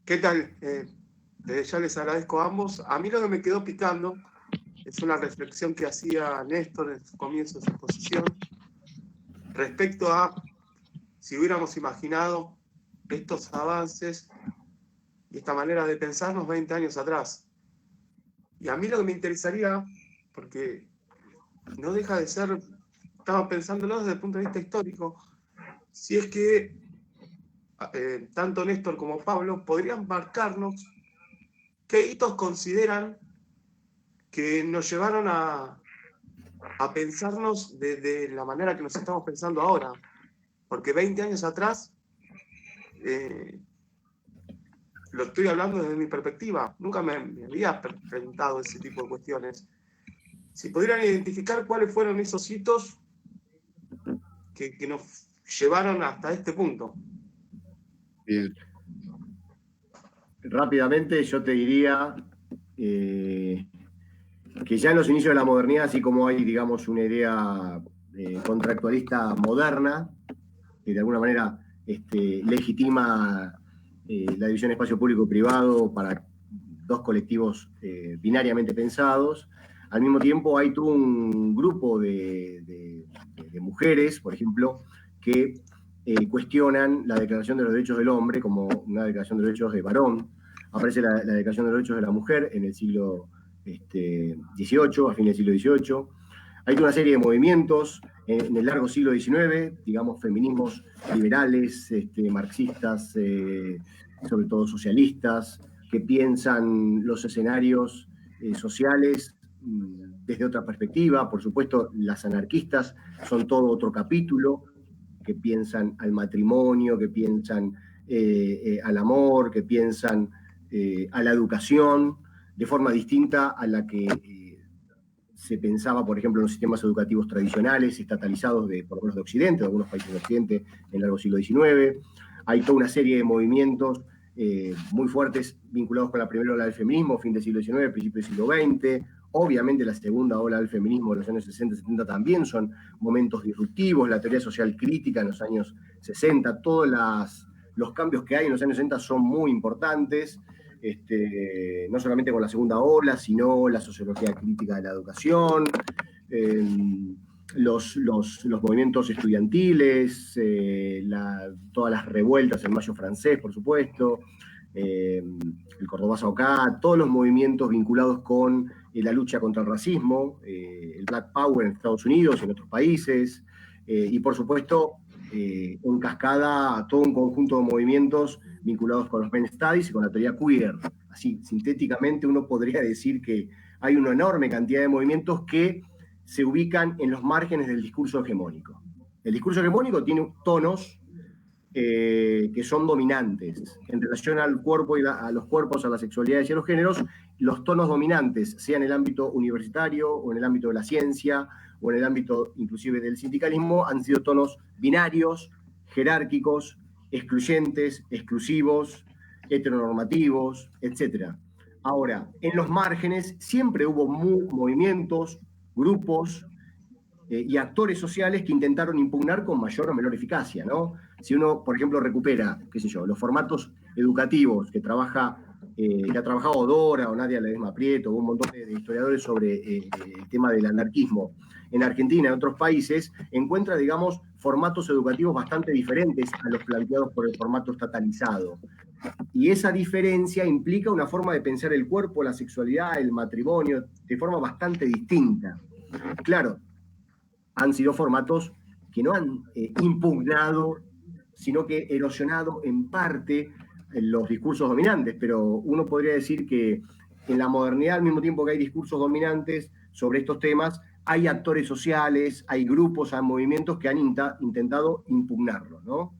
¿Qué tal? Desde ya les agradezco a ambos. A mí lo que me quedó picando es una reflexión que hacía Néstor en su comienzo de su exposición respecto a si hubiéramos imaginado estos avances y esta manera de pensarnos 20 años atrás. Y a mí lo que me interesaría, porque no deja de ser, estaba pensándolo desde el punto de vista histórico, si es que tanto Néstor como Pablo podrían marcarnos qué hitos consideran que nos llevaron a pensarnos de la manera que nos estamos pensando ahora. Porque 20 años atrás, lo estoy hablando desde mi perspectiva, nunca me había preguntado ese tipo de cuestiones. Si pudieran identificar cuáles fueron esos hitos que nos llevaron hasta este punto. Bien. Rápidamente yo te diría que ya en los inicios de la modernidad, así como hay, digamos, una idea contractualista moderna, que de alguna manera legitima la división de espacio público y privado para dos colectivos binariamente pensados, al mismo tiempo hay todo un grupo de mujeres, por ejemplo, que cuestionan la Declaración de los Derechos del Hombre como una declaración de derechos de varón. Aparece la Declaración de los Derechos de la Mujer en el siglo XVIII, a fines del siglo XVIII. Hay toda una serie de movimientos en el largo siglo XIX, digamos, feminismos liberales, marxistas, sobre todo socialistas, que piensan los escenarios sociales desde otra perspectiva. Por supuesto, las anarquistas son todo otro capítulo, que piensan al matrimonio, que piensan al amor, que piensan a la educación, de forma distinta a la que se pensaba, por ejemplo, en los sistemas educativos tradicionales, estatalizados por lo menos de Occidente, de algunos países de Occidente, en el largo siglo XIX. Hay toda una serie de movimientos muy fuertes vinculados con la primera ola del feminismo, fin del siglo XIX, principio del siglo XX. Obviamente la segunda ola del feminismo de los años 60 y 70 también son momentos disruptivos, la teoría social crítica en los años 60, todos los cambios que hay en los años 60 son muy importantes, no solamente con la segunda ola, sino la sociología crítica de la educación, los movimientos estudiantiles, todas las revueltas, el Mayo francés, por supuesto, el Cordobazo acá, todos los movimientos vinculados con la lucha contra el racismo, el Black Power en Estados Unidos y en otros países, y por supuesto, en cascada, todo un conjunto de movimientos vinculados con los Men Studies y con la teoría queer. Así, sintéticamente, uno podría decir que hay una enorme cantidad de movimientos que se ubican en los márgenes del discurso hegemónico. El discurso hegemónico tiene tonos que son dominantes en relación al cuerpo y a los cuerpos, a las sexualidades y a los géneros. Los tonos dominantes, sea en el ámbito universitario o en el ámbito de la ciencia o en el ámbito inclusive del sindicalismo, han sido tonos binarios, jerárquicos, excluyentes, exclusivos, heteronormativos, etc. Ahora, en los márgenes siempre hubo movimientos, grupos y actores sociales que intentaron impugnar con mayor o menor eficacia, ¿no? Si uno, por ejemplo, recupera, qué sé yo, los formatos educativos que ha trabajado Dora o Nadia Ledesma Prieto, o un montón de historiadores sobre el tema del anarquismo en Argentina y en otros países, encuentra, digamos, formatos educativos bastante diferentes a los planteados por el formato estatalizado. Y esa diferencia implica una forma de pensar el cuerpo, la sexualidad, el matrimonio, de forma bastante distinta. Claro, han sido formatos que no han impugnado, sino que erosionado en parte los discursos dominantes, pero uno podría decir que en la modernidad, al mismo tiempo que hay discursos dominantes sobre estos temas, hay actores sociales, hay grupos, hay movimientos que han intentado impugnarlo, ¿no?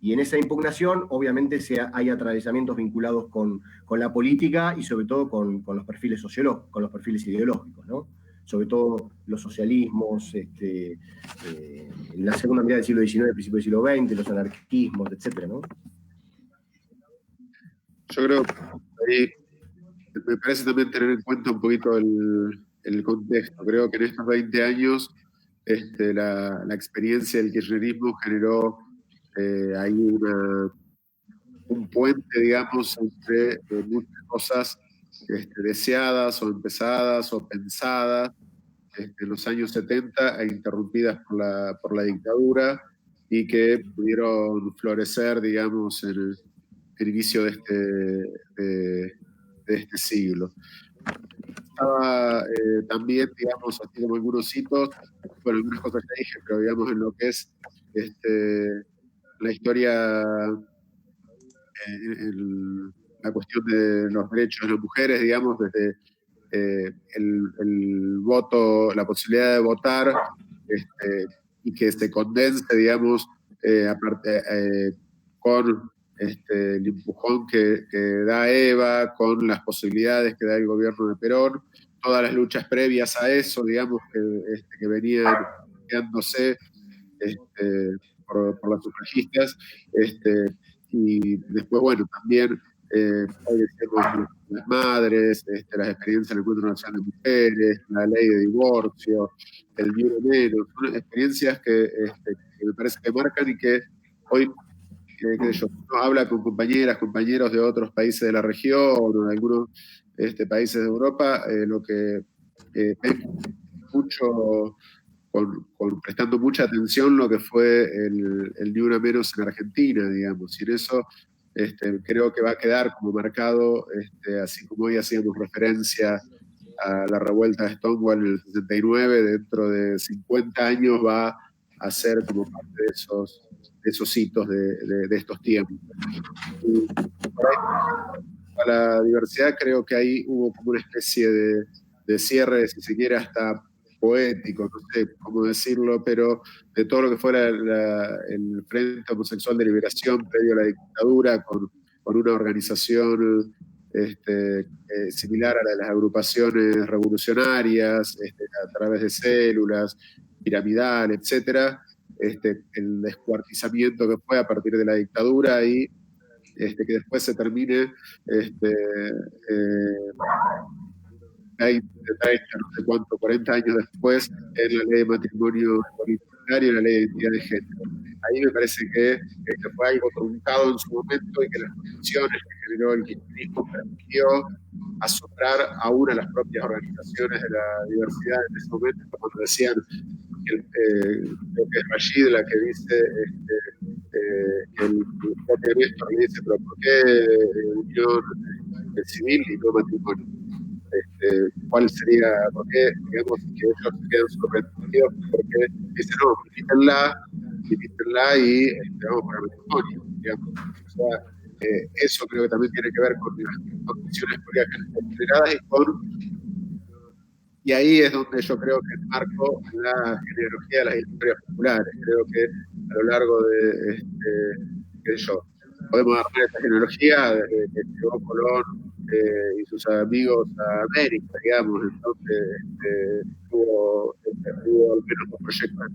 Y en esa impugnación, obviamente, hay atravesamientos vinculados con la política y sobre todo con los perfiles sociológicos, con los perfiles ideológicos, ¿no? Sobre todo los socialismos, en la segunda mitad del siglo XIX, principio del siglo XX, los anarquismos, etcétera, ¿no? Yo creo que ahí me parece también tener en cuenta un poquito el contexto. Creo que en estos 20 años la experiencia del kirchnerismo generó ahí un puente, digamos, entre muchas cosas deseadas o empezadas o pensadas en los años 70 e interrumpidas por la dictadura y que pudieron florecer, digamos, en el inicio de este siglo. Estaba también, digamos, así como algunos hitos, bueno, algunas cosas que dije, pero digamos en lo que es la historia, la cuestión de los derechos de las mujeres, digamos, desde el voto, la posibilidad de votar, y que se condense, digamos, con el empujón que da Eva, con las posibilidades que da el gobierno de Perón, todas las luchas previas a eso, digamos, que venían quedándose por las sufragistas, y después, bueno, también hay las madres, las experiencias del Encuentro Nacional de Mujeres, la ley de divorcio, el Ni Una Menos, son experiencias que me parece que marcan y que hoy uno habla con compañeros de otros países de la región o de algunos países de Europa, lo que ven mucho, prestando mucha atención lo que fue el Ni Una Menos en Argentina, digamos, y en eso creo que va a quedar como marcado, así como hoy hacíamos referencia a la revuelta de Stonewall en el 69, dentro de 50 años va a ser como parte de esos hitos de estos tiempos. Y para la diversidad creo que ahí hubo como una especie de cierre, si se quiere, hasta poético, no sé cómo decirlo, pero de todo lo que fuera el Frente Homosexual de Liberación previo a la dictadura, con una organización similar a la de las agrupaciones revolucionarias, a través de células, piramidal, etcétera, el descuartizamiento que fue a partir de la dictadura y que después se termine 20, 30, no sé cuánto, 40 años después, en la ley de matrimonio igualitario y la ley de identidad de género. Ahí me parece que fue algo truncado en su momento y que las condiciones que generó el kirchnerismo permitió asombrar aún a las propias organizaciones de la diversidad en ese momento, cuando decían que creo que es Rashid la que dice que el propio Néstor le dice, pero ¿por qué unión civil y no matrimonio? ¿Cuál sería? ¿Por qué, digamos, que ellos se quedan sorprendidos? Porque dicen, no, limítenla y vamos para el matrimonio, digamos. O sea, eso creo que también tiene que ver con las condiciones políticas generadas y con y ahí es donde yo creo que enmarco la genealogía de las historias populares. Creo que a lo largo de, qué sé yo, podemos armar esta genealogía desde que llegó Colón y sus amigos a América, digamos. Entonces hubo al menos un proyecto de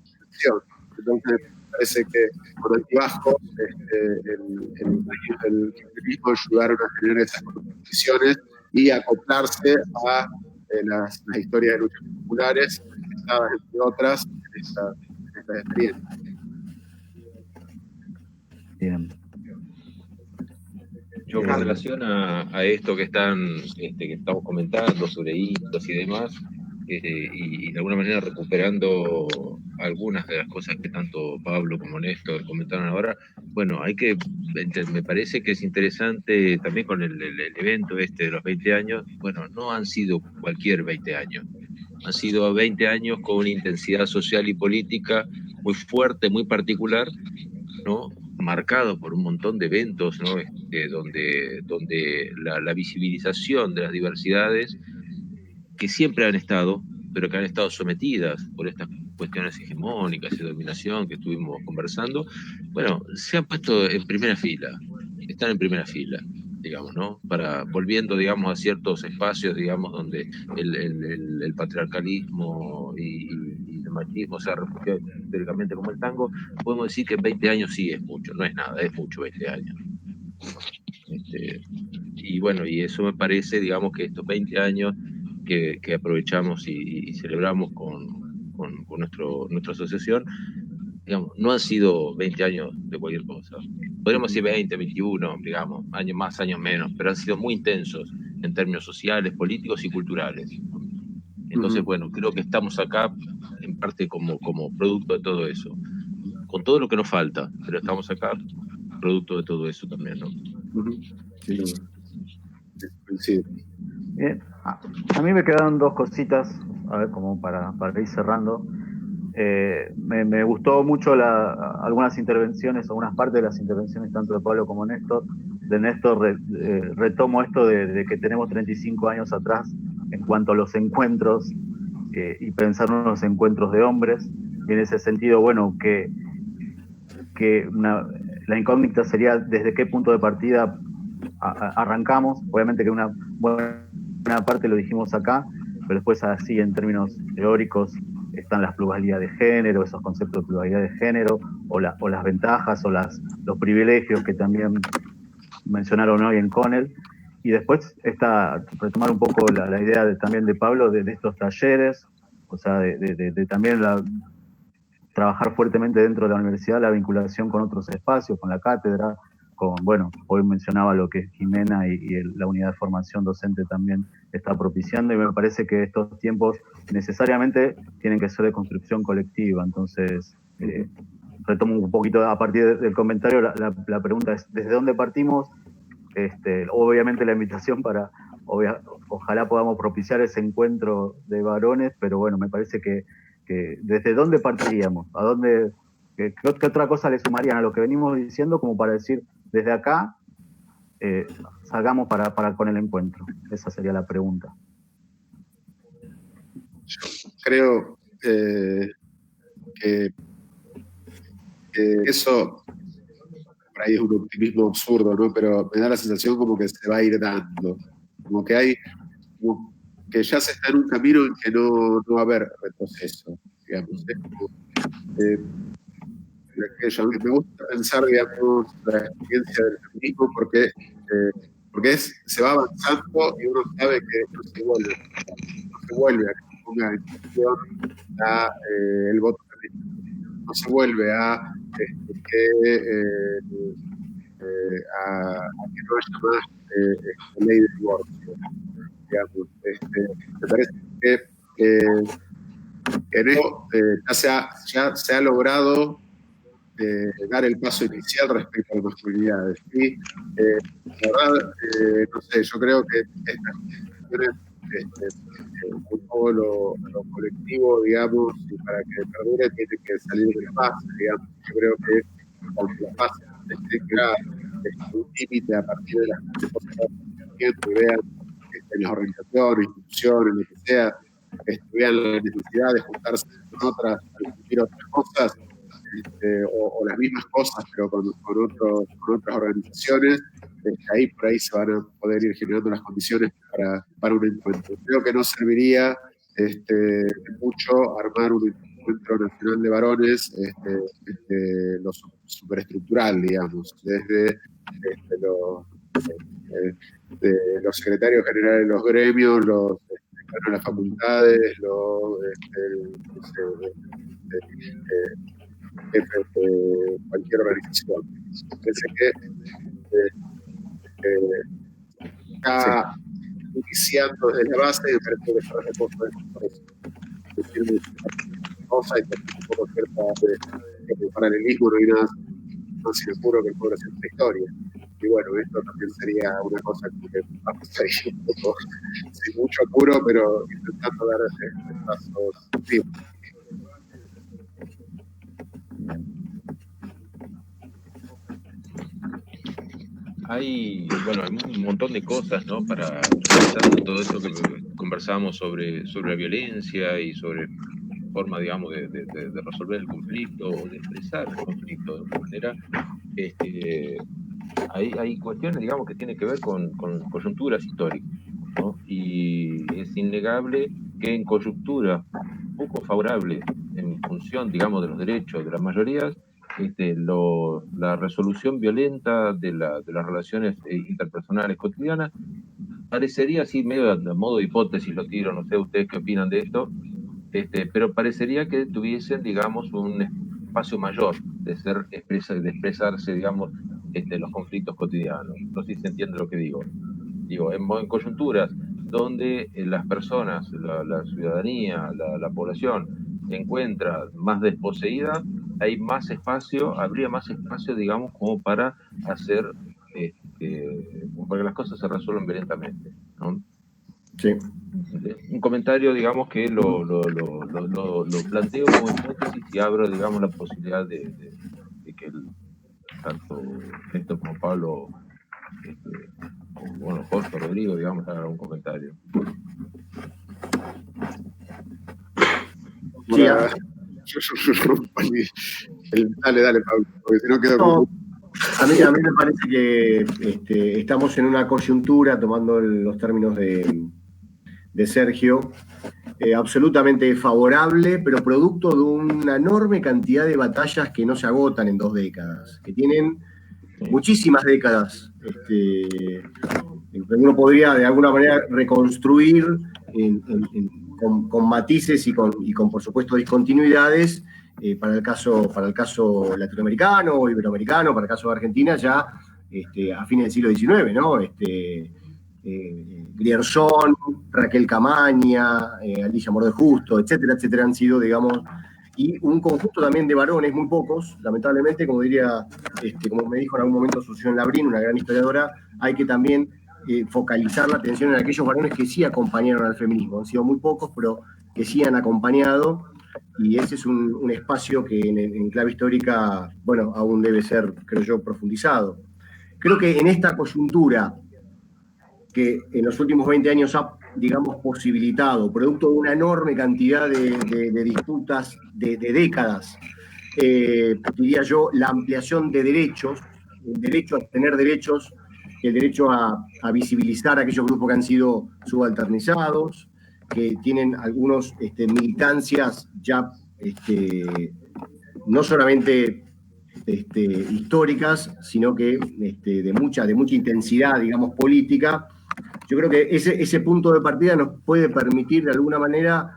extensión. Entonces me parece que con altibajos el kirchnerismo ayudaron a generar esas condiciones y acoplarse a las historias de luchas populares, entre otras, en estas experiencias. Bien. Yo, con relación a esto que estamos comentando sobre hitos y demás, y de alguna manera recuperando algunas de las cosas que tanto Pablo como Néstor comentaron ahora, bueno, me parece que es interesante también con el evento de los 20 años. Bueno, no han sido cualquier 20 años, han sido 20 años con una intensidad social y política muy fuerte, muy particular, ¿no? Marcado por un montón de eventos, ¿no? Donde la visibilización de las diversidades que siempre han estado, pero que han estado sometidas por estas cuestiones hegemónicas y de dominación que estuvimos conversando, bueno, se han puesto en primera fila, están en primera fila, digamos, ¿no? Volviendo, digamos, a ciertos espacios, digamos, donde el patriarcalismo y el machismo se ha refugiado históricamente como el tango, podemos decir que 20 años sí es mucho, no es nada, es mucho 20 años. Y bueno, y eso me parece, digamos, que estos 20 años que aprovechamos y celebramos con nuestra asociación, digamos, no han sido 20 años de cualquier cosa. Podríamos decir 20, 21, digamos, años más, años menos, pero han sido muy intensos en términos sociales, políticos y culturales. Entonces, bueno, creo que estamos acá en parte como producto de todo eso, con todo lo que nos falta, pero estamos acá producto de todo eso también, ¿no? Sí. Bien. A mí me quedaron dos cositas, a ver, como para ir cerrando. Me gustó mucho algunas intervenciones, algunas partes de las intervenciones tanto de Pablo como Néstor. De Néstor retomo esto de que tenemos 35 años atrás en cuanto a los encuentros y pensar unos encuentros de hombres. Y en ese sentido, bueno, la incógnita sería desde qué punto de partida arrancamos. Obviamente que una buena parte lo dijimos acá, pero después así en términos teóricos están las pluralidades de género, esos conceptos de pluralidad de género, o las ventajas o los privilegios que también mencionaron hoy en Connell. Y después retomar un poco la idea también de Pablo de estos talleres, o sea, de también trabajar fuertemente dentro de la universidad la vinculación con otros espacios, con la cátedra, hoy mencionaba lo que Jimena y la unidad de formación docente también está propiciando, y me parece que estos tiempos necesariamente tienen que ser de construcción colectiva. Entonces, retomo un poquito a partir del comentario, la pregunta es, ¿desde dónde partimos? Obviamente la invitación para, ojalá podamos propiciar ese encuentro de varones, pero bueno, me parece que ¿desde dónde partiríamos? ¿A dónde? ¿Qué otra cosa le sumarían a lo que venimos diciendo como para decir, desde acá salgamos para con el encuentro? Esa sería la pregunta. Yo creo que eso por ahí es un optimismo absurdo, ¿no? Pero me da la sensación como que se va a ir dando, como que que ya se está en un camino en que no va a haber retroceso, digamos. Me gusta pensar, digamos, la experiencia del feminismo porque se va avanzando y uno sabe que no se vuelve a que se ponga en cuestión el voto femenino, no se vuelve a que no haya más ley de divorcio, digamos. Me parece que en eso ya se ha logrado dar el paso inicial respecto a las masculinidades. Y la verdad, no sé, yo creo que estas cuestiones, todo lo colectivo, digamos, y para que perdure tiene que salir de la base, digamos. Yo creo que aunque la base tenga un límite a partir de las cosas que vean en las organizaciones, instituciones, lo que sea, vean la necesidad de juntarse con otras, para discutir otras cosas, o las mismas cosas, pero con otras organizaciones, ahí por ahí se van a poder ir generando las condiciones para un encuentro. Creo que no serviría mucho armar un encuentro nacional de varones, lo superestructural, digamos, desde los secretarios generales de los gremios, los de las facultades, jefes de cualquier organización. Parece que está iniciando desde la base, me parece que está de cosas y un poco cierta de paralelismo, no hay nada más seguro que el pueblo hace esta historia. Y bueno, esto también sería una cosa que vamos a ir un poco sin mucho apuro, pero intentando dar pasos firmes. Hay un montón de cosas, ¿no? Para pensar todo esto que conversamos sobre la violencia y sobre forma, digamos, de resolver el conflicto o de expresar el conflicto de alguna manera. Hay cuestiones, digamos, que tienen que ver con coyunturas históricas, ¿no? Y es innegable que en coyunturas poco favorables en función, digamos, de los derechos de las mayorías, la resolución violenta de las relaciones interpersonales cotidianas parecería, así medio de modo de hipótesis lo tiro, no sé ustedes qué opinan de esto, pero parecería que tuviesen, digamos, un espacio mayor de expresarse, digamos, los conflictos cotidianos. No sé si se entiende lo que digo. Digo, en coyunturas donde las personas, la ciudadanía, la población se encuentra más desposeída, hay más espacio, habría más espacio, digamos, como para hacer, para que las cosas se resuelvan violentamente, ¿no? Sí. Un comentario, digamos, que lo planteo como hipótesis y abro, digamos, la posibilidad de que tanto Néstor como Pablo, como, Jorge, Rodrigo, digamos, hagan un comentario. Sí, dale, Pablo, porque si no quedo no, a mí me parece que estamos en una coyuntura, tomando los términos de Sergio, absolutamente favorable, pero producto de una enorme cantidad de batallas que no se agotan en 2 décadas, que tienen muchísimas décadas. Uno podría de alguna manera reconstruir con matices y con, por supuesto, discontinuidades para el caso latinoamericano o iberoamericano, para el caso de Argentina, ya a fines del siglo XIX, ¿no? Grierson, Raquel Camaña, Alicia Mordel Justo, etcétera, etcétera, han sido, digamos, y un conjunto también de varones, muy pocos, lamentablemente, como diría, como me dijo en algún momento Sucesión Labrín, una gran historiadora, hay que también focalizar la atención en aquellos varones que sí acompañaron al feminismo. Han sido muy pocos, pero que sí han acompañado, y ese es un espacio que en clave histórica, bueno, aún debe ser, creo yo, profundizado. Creo que en esta coyuntura que en los últimos 20 años ha, digamos, posibilitado, producto de una enorme cantidad de disputas de décadas, diría yo, la ampliación de derechos, el derecho a tener derechos, el derecho a visibilizar a aquellos grupos que han sido subalternizados, que tienen algunos militancias ya no solamente históricas, sino que de mucha intensidad, digamos, política. Yo creo que ese punto de partida nos puede permitir de alguna manera,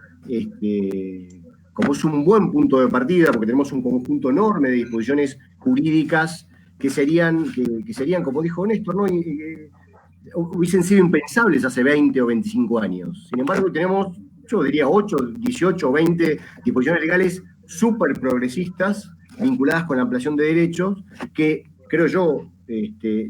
como es un buen punto de partida, porque tenemos un conjunto enorme de disposiciones jurídicas que serían, como dijo Néstor, ¿no? Hubiesen sido impensables hace 20 o 25 años. Sin embargo, tenemos, yo diría, 8, 18 o 20 disposiciones legales súper progresistas vinculadas con la ampliación de derechos que, creo yo,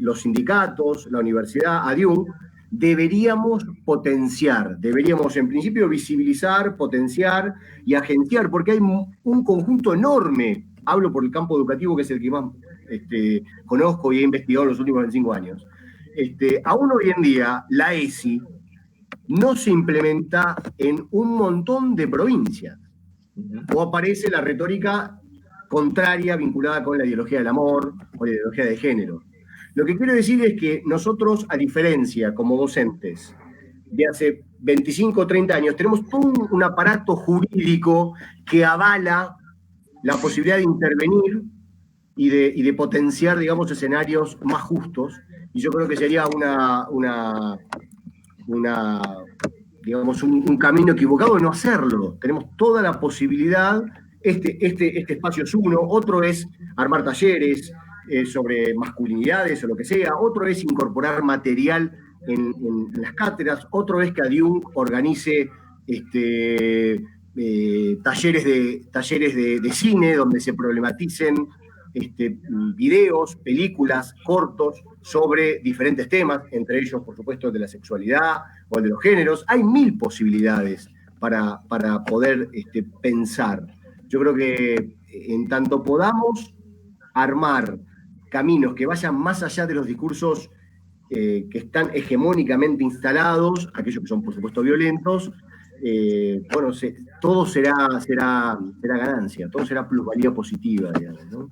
los sindicatos, la universidad, ADIUM, deberíamos potenciar, deberíamos en principio visibilizar, potenciar y agenciar, porque hay un conjunto enorme, hablo por el campo educativo, que es el que más conozco y he investigado en los últimos 25 años. Aún hoy en día, la ESI no se implementa en un montón de provincias. O aparece la retórica contraria vinculada con la ideología del amor o la ideología de género. Lo que quiero decir es que nosotros, a diferencia, como docentes, de hace 25 o 30 años, tenemos todo un aparato jurídico que avala la posibilidad de intervenir y de potenciar, digamos, escenarios más justos. Y yo creo que sería digamos, un camino equivocado de no hacerlo. Tenemos toda la posibilidad. Este espacio es uno, otro es armar talleres sobre masculinidades o lo que sea, otro es incorporar material en las cátedras, otro es que ADIUNC organice talleres de cine donde se problematicen videos, películas, cortos sobre diferentes temas, entre ellos, por supuesto, el de la sexualidad o el de los géneros. Hay 1000 posibilidades para poder pensar. Yo creo que en tanto podamos armar caminos que vayan más allá de los discursos que están hegemónicamente instalados, aquellos que son, por supuesto, violentos, bueno, todo será ganancia, todo será plusvalía positiva, digamos, ¿no?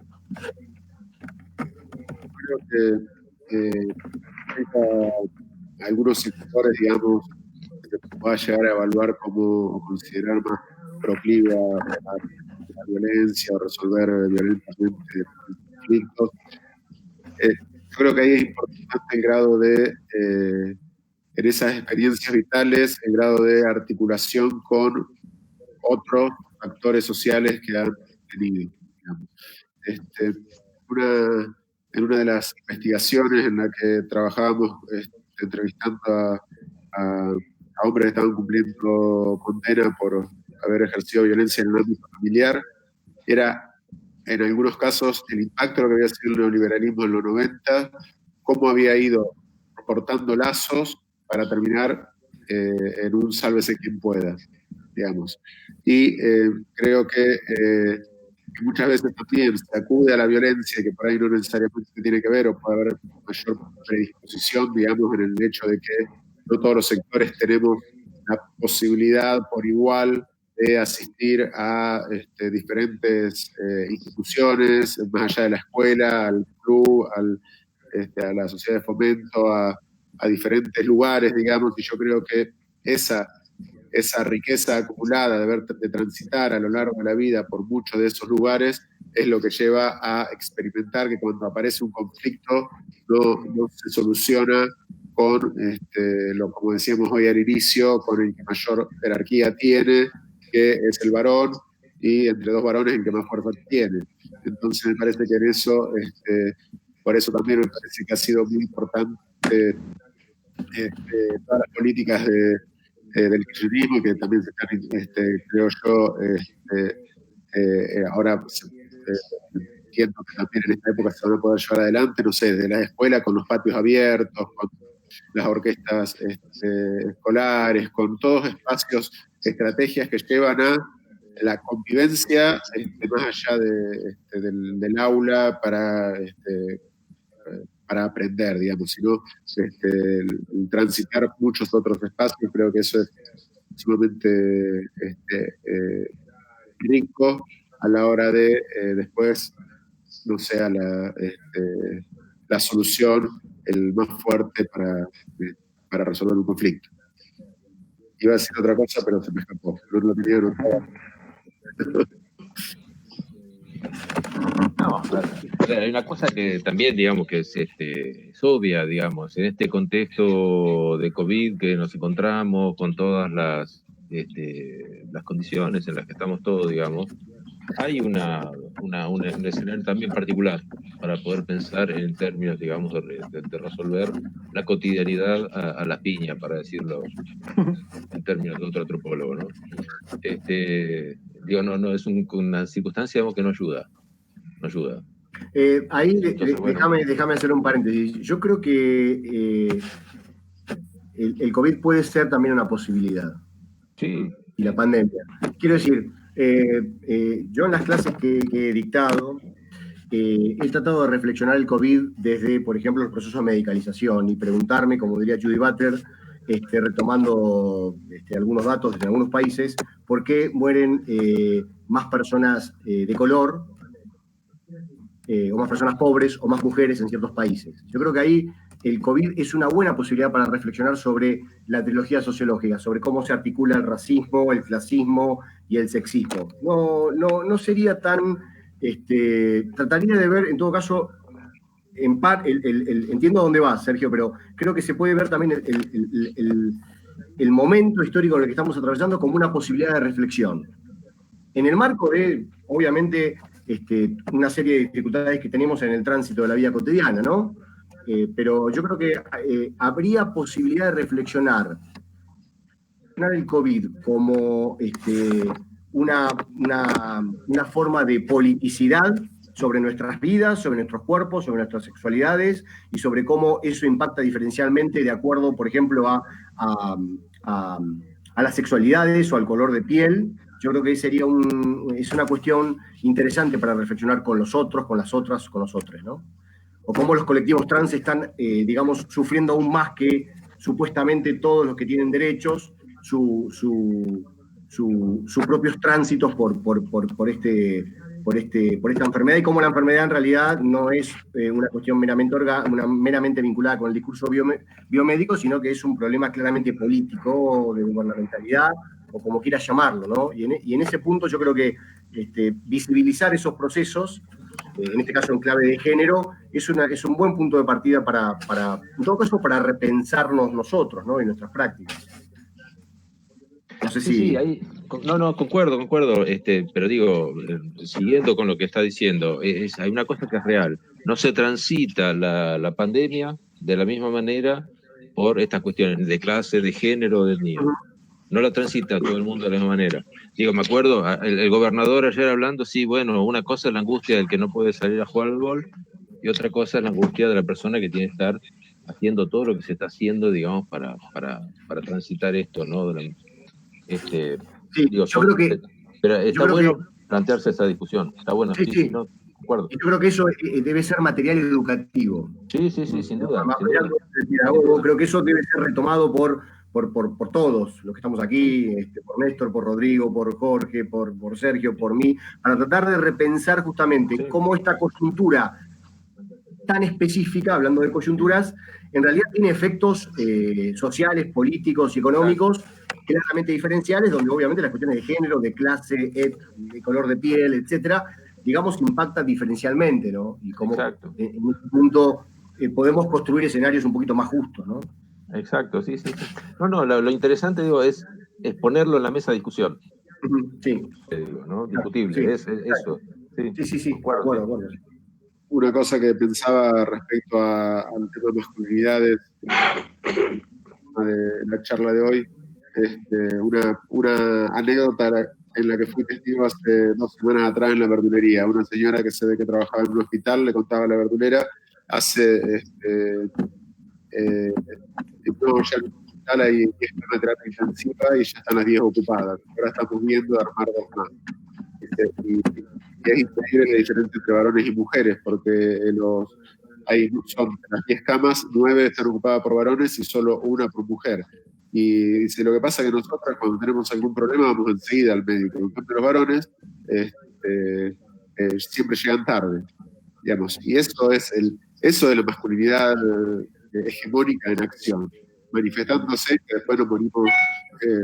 Creo que algunos sectores, digamos, que se pueda llegar a evaluar como o considerar más proclive a la violencia o resolver violentamente conflictos. Yo creo que ahí es importante el grado de, en esas experiencias vitales, el grado de articulación con otros actores sociales que han tenido, digamos. En una de las investigaciones en la que trabajábamos entrevistando a hombres que estaban cumpliendo condena por haber ejercido violencia en el ámbito familiar, era en algunos casos el impacto de lo que había sido el neoliberalismo en los 90, cómo había ido cortando lazos para terminar en un sálvese quien pueda, digamos. Y creo que muchas veces también se acude a la violencia, que por ahí no necesariamente tiene que ver, o puede haber mayor predisposición, digamos, en el hecho de que no todos los sectores tenemos la posibilidad por igual de asistir a diferentes instituciones, más allá de la escuela, al club, a la sociedad de fomento, a diferentes lugares, digamos, y yo creo que esa riqueza acumulada de transitar a lo largo de la vida por muchos de esos lugares es lo que lleva a experimentar que cuando aparece un conflicto no se soluciona con, como decíamos hoy al inicio, con el que mayor jerarquía tiene, que es el varón, y entre dos varones el que más fuerza tiene. Entonces me parece que en eso, por eso también me parece que ha sido muy importante todas las políticas del kirchnerismo, que también se están, creo yo, ahora entiendo que también en esta época se van a poder llevar adelante, no sé, desde la escuela con los patios abiertos, con las orquestas escolares, con todos espacios, estrategias que llevan a la convivencia más allá del aula para aprender, digamos, sino el transitar muchos otros espacios. Creo que eso es sumamente rico a la hora de después no sea la solución el más fuerte para resolver un conflicto. Iba a decir otra cosa, pero se me escapó. No lo tenía anotado. No, hay una cosa que también, digamos, que es obvia, digamos, en este contexto de COVID que nos encontramos con todas las condiciones en las que estamos todos, digamos, hay un escenario también particular para poder pensar en términos, digamos, de resolver la cotidianidad a la piña, para decirlo en términos de otro antropólogo, ¿no? Digo, no es una circunstancia, digamos, que no ayuda. Ahí déjame hacer un paréntesis. Yo creo que el COVID puede ser también una posibilidad. Sí. Y la pandemia. Quiero decir, yo en las clases que he dictado, he tratado de reflexionar el COVID desde, por ejemplo, el proceso de medicalización y preguntarme, como diría Judy Butler, retomando algunos datos de algunos países, por qué mueren más personas de color, o más personas pobres, o más mujeres en ciertos países. Yo creo que ahí el COVID es una buena posibilidad para reflexionar sobre la trilogía sociológica, sobre cómo se articula el racismo, el clasismo y el sexismo. No sería tan... trataría de ver, en todo caso, entiendo dónde vas, Sergio, pero creo que se puede ver también el momento histórico en el que estamos atravesando como una posibilidad de reflexión. En el marco de, obviamente, una serie de dificultades que tenemos en el tránsito de la vida cotidiana, ¿no? Pero yo creo que habría posibilidad de reflexionar el COVID como una forma de politicidad sobre nuestras vidas, sobre nuestros cuerpos, sobre nuestras sexualidades y sobre cómo eso impacta diferencialmente de acuerdo, por ejemplo, a las sexualidades o al color de piel. Yo creo que sería es una cuestión interesante para reflexionar con los otros, con las otras, con los otros, ¿no? O cómo los colectivos trans están, digamos, sufriendo aún más que supuestamente todos los que tienen derechos, sus propios tránsitos por esta enfermedad, y cómo la enfermedad en realidad no es una cuestión meramente vinculada con el discurso biomédico, sino que es un problema claramente político, de gubernamentalidad, o como quieras llamarlo, ¿no? Y en ese punto yo creo que visibilizar esos procesos, en este caso en clave de género, es un buen punto de partida en todo caso, para repensarnos nosotros, ¿no? Y nuestras prácticas. No sé si... Sí, ahí, no, concuerdo, pero digo, siguiendo con lo que está diciendo, hay una cosa que es real. No se transita la pandemia de la misma manera por estas cuestiones de clase, de género, de etnia. No la transita todo el mundo de la misma manera. Digo, me acuerdo, el gobernador ayer hablando, sí, bueno, una cosa es la angustia del que no puede salir a jugar al golf, y otra cosa es la angustia de la persona que tiene que estar haciendo todo lo que se está haciendo, digamos, para transitar esto, ¿no? Sí, digo, yo creo que... Pero está bueno plantearse esa discusión. Está bueno, sí, no, concuerdo. Yo creo que eso debe ser material educativo. Sí, sin duda. Creo que eso debe ser retomado por todos los que estamos aquí, por Néstor, por Rodrigo, por Jorge, por Sergio, por mí, para tratar de repensar justamente cómo esta coyuntura tan específica, hablando de coyunturas, en realidad tiene efectos sociales, políticos y económicos claramente diferenciales, donde obviamente las cuestiones de género, de clase, de color de piel, etcétera, digamos, impactan diferencialmente, ¿no? Y cómo en un punto podemos construir escenarios un poquito más justos, ¿no? Exacto, sí. No, lo interesante, digo, es ponerlo en la mesa de discusión. Sí. Digo, ¿no? Discutible, es eso. Sí, bueno. Una cosa que pensaba respecto al tema de masculinidades de la charla de hoy, una anécdota en la que fui testigo hace 2 semanas atrás en la verdulería. Una señora que se ve que trabajaba en un hospital le contaba a la verdulera, no, ya en el hospital hay 10 de terapia intensiva y ya están las 10 ocupadas. Ahora estamos viendo armar 2 más. Y es increíble la diferencia entre varones y mujeres, porque son de las 10 camas, 9 están ocupadas por varones y solo 1 por mujer. Y dice, lo que pasa es que nosotros cuando tenemos algún problema vamos enseguida al médico. En cambio, los varones siempre llegan tarde, digamos. Y eso de la masculinidad hegemónica en acción, manifestándose que después nos morimos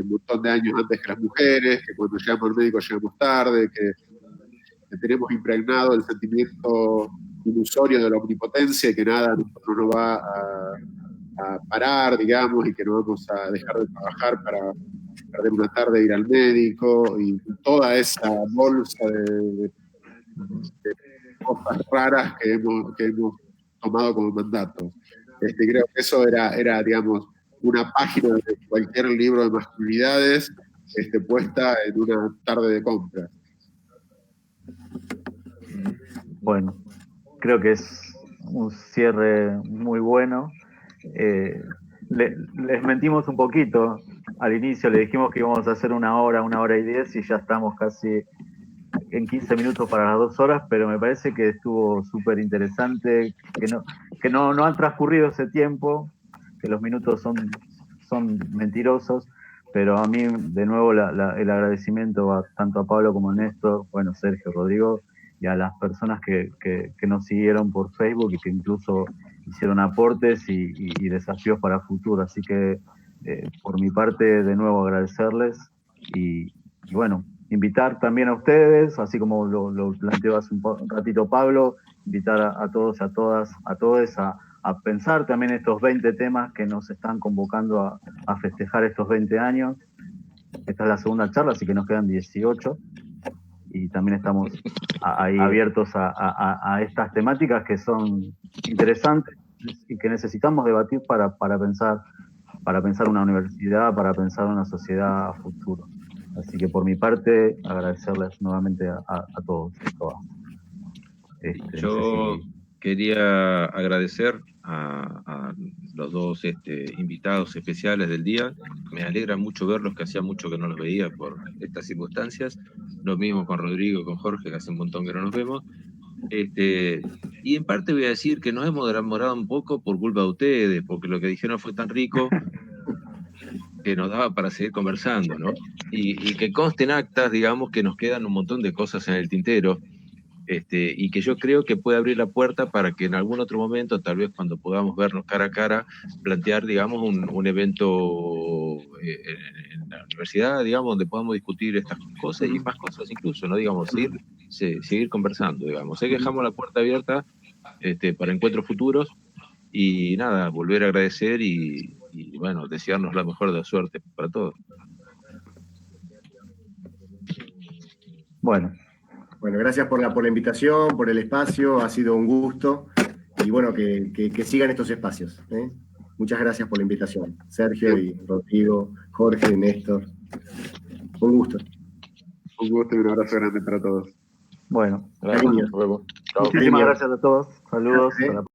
un montón de años antes que las mujeres, que cuando llegamos al médico llegamos tarde, que tenemos impregnado el sentimiento ilusorio de la omnipotencia y que nada nosotros nos va a parar, digamos, y que no vamos a dejar de trabajar para perder una tarde e ir al médico, y toda esa bolsa de cosas raras que hemos tomado como mandato. Creo que eso era, digamos, una página de cualquier libro de masculinidades puesta en una tarde de compras. Bueno, creo que es un cierre muy bueno. Les mentimos un poquito al inicio, le dijimos que íbamos a hacer 1 hora, 1 hora y 10, y ya estamos casi en 15 minutos para las 2 horas, pero me parece que estuvo súper interesante, que no han transcurrido ese tiempo, que los minutos son mentirosos, pero a mí, de nuevo, el agradecimiento va tanto a Pablo como a Néstor, bueno, Sergio, Rodrigo, y a las personas que nos siguieron por Facebook y que incluso hicieron aportes y desafíos para futuro. Así que, por mi parte, de nuevo agradecerles y bueno, invitar también a ustedes, así como lo planteó hace un ratito Pablo, invitar a todos, a todas, a todos a pensar también estos 20 temas que nos están convocando a festejar estos 20 años. Esta es la segunda charla, así que nos quedan 18 y también estamos ahí abiertos a estas temáticas que son interesantes y que necesitamos debatir para pensar una universidad, para pensar una sociedad a futuro. Así que por mi parte, agradecerles nuevamente a todos y todas. Yo quería agradecer a los dos invitados especiales del día. Me alegra mucho verlos, que hacía mucho que no los veía por estas circunstancias. Lo mismo con Rodrigo y con Jorge, que hace un montón que no nos vemos. Y en parte voy a decir que nos hemos demorado un poco por culpa de ustedes, porque lo que dijeron fue tan rico que nos daba para seguir conversando, ¿no? Y que consten actas, digamos, que nos quedan un montón de cosas en el tintero, y que yo creo que puede abrir la puerta para que en algún otro momento, tal vez cuando podamos vernos cara a cara, plantear, digamos, un evento en la universidad, digamos, donde podamos discutir estas cosas y más cosas incluso, ¿no? Digamos, seguir conversando, digamos. Sé que dejamos la puerta abierta para encuentros futuros y nada, volver a agradecer y bueno, desearnos la mejor de la suerte para todos. Bueno, gracias por la invitación, por el espacio, ha sido un gusto y bueno, que sigan estos espacios. Muchas gracias por la invitación, Sergio y Rodrigo, Jorge y Néstor. Un gusto. Un gusto y un abrazo grande para todos. Bueno, gracias. muchísimas gracias a todos. Saludos.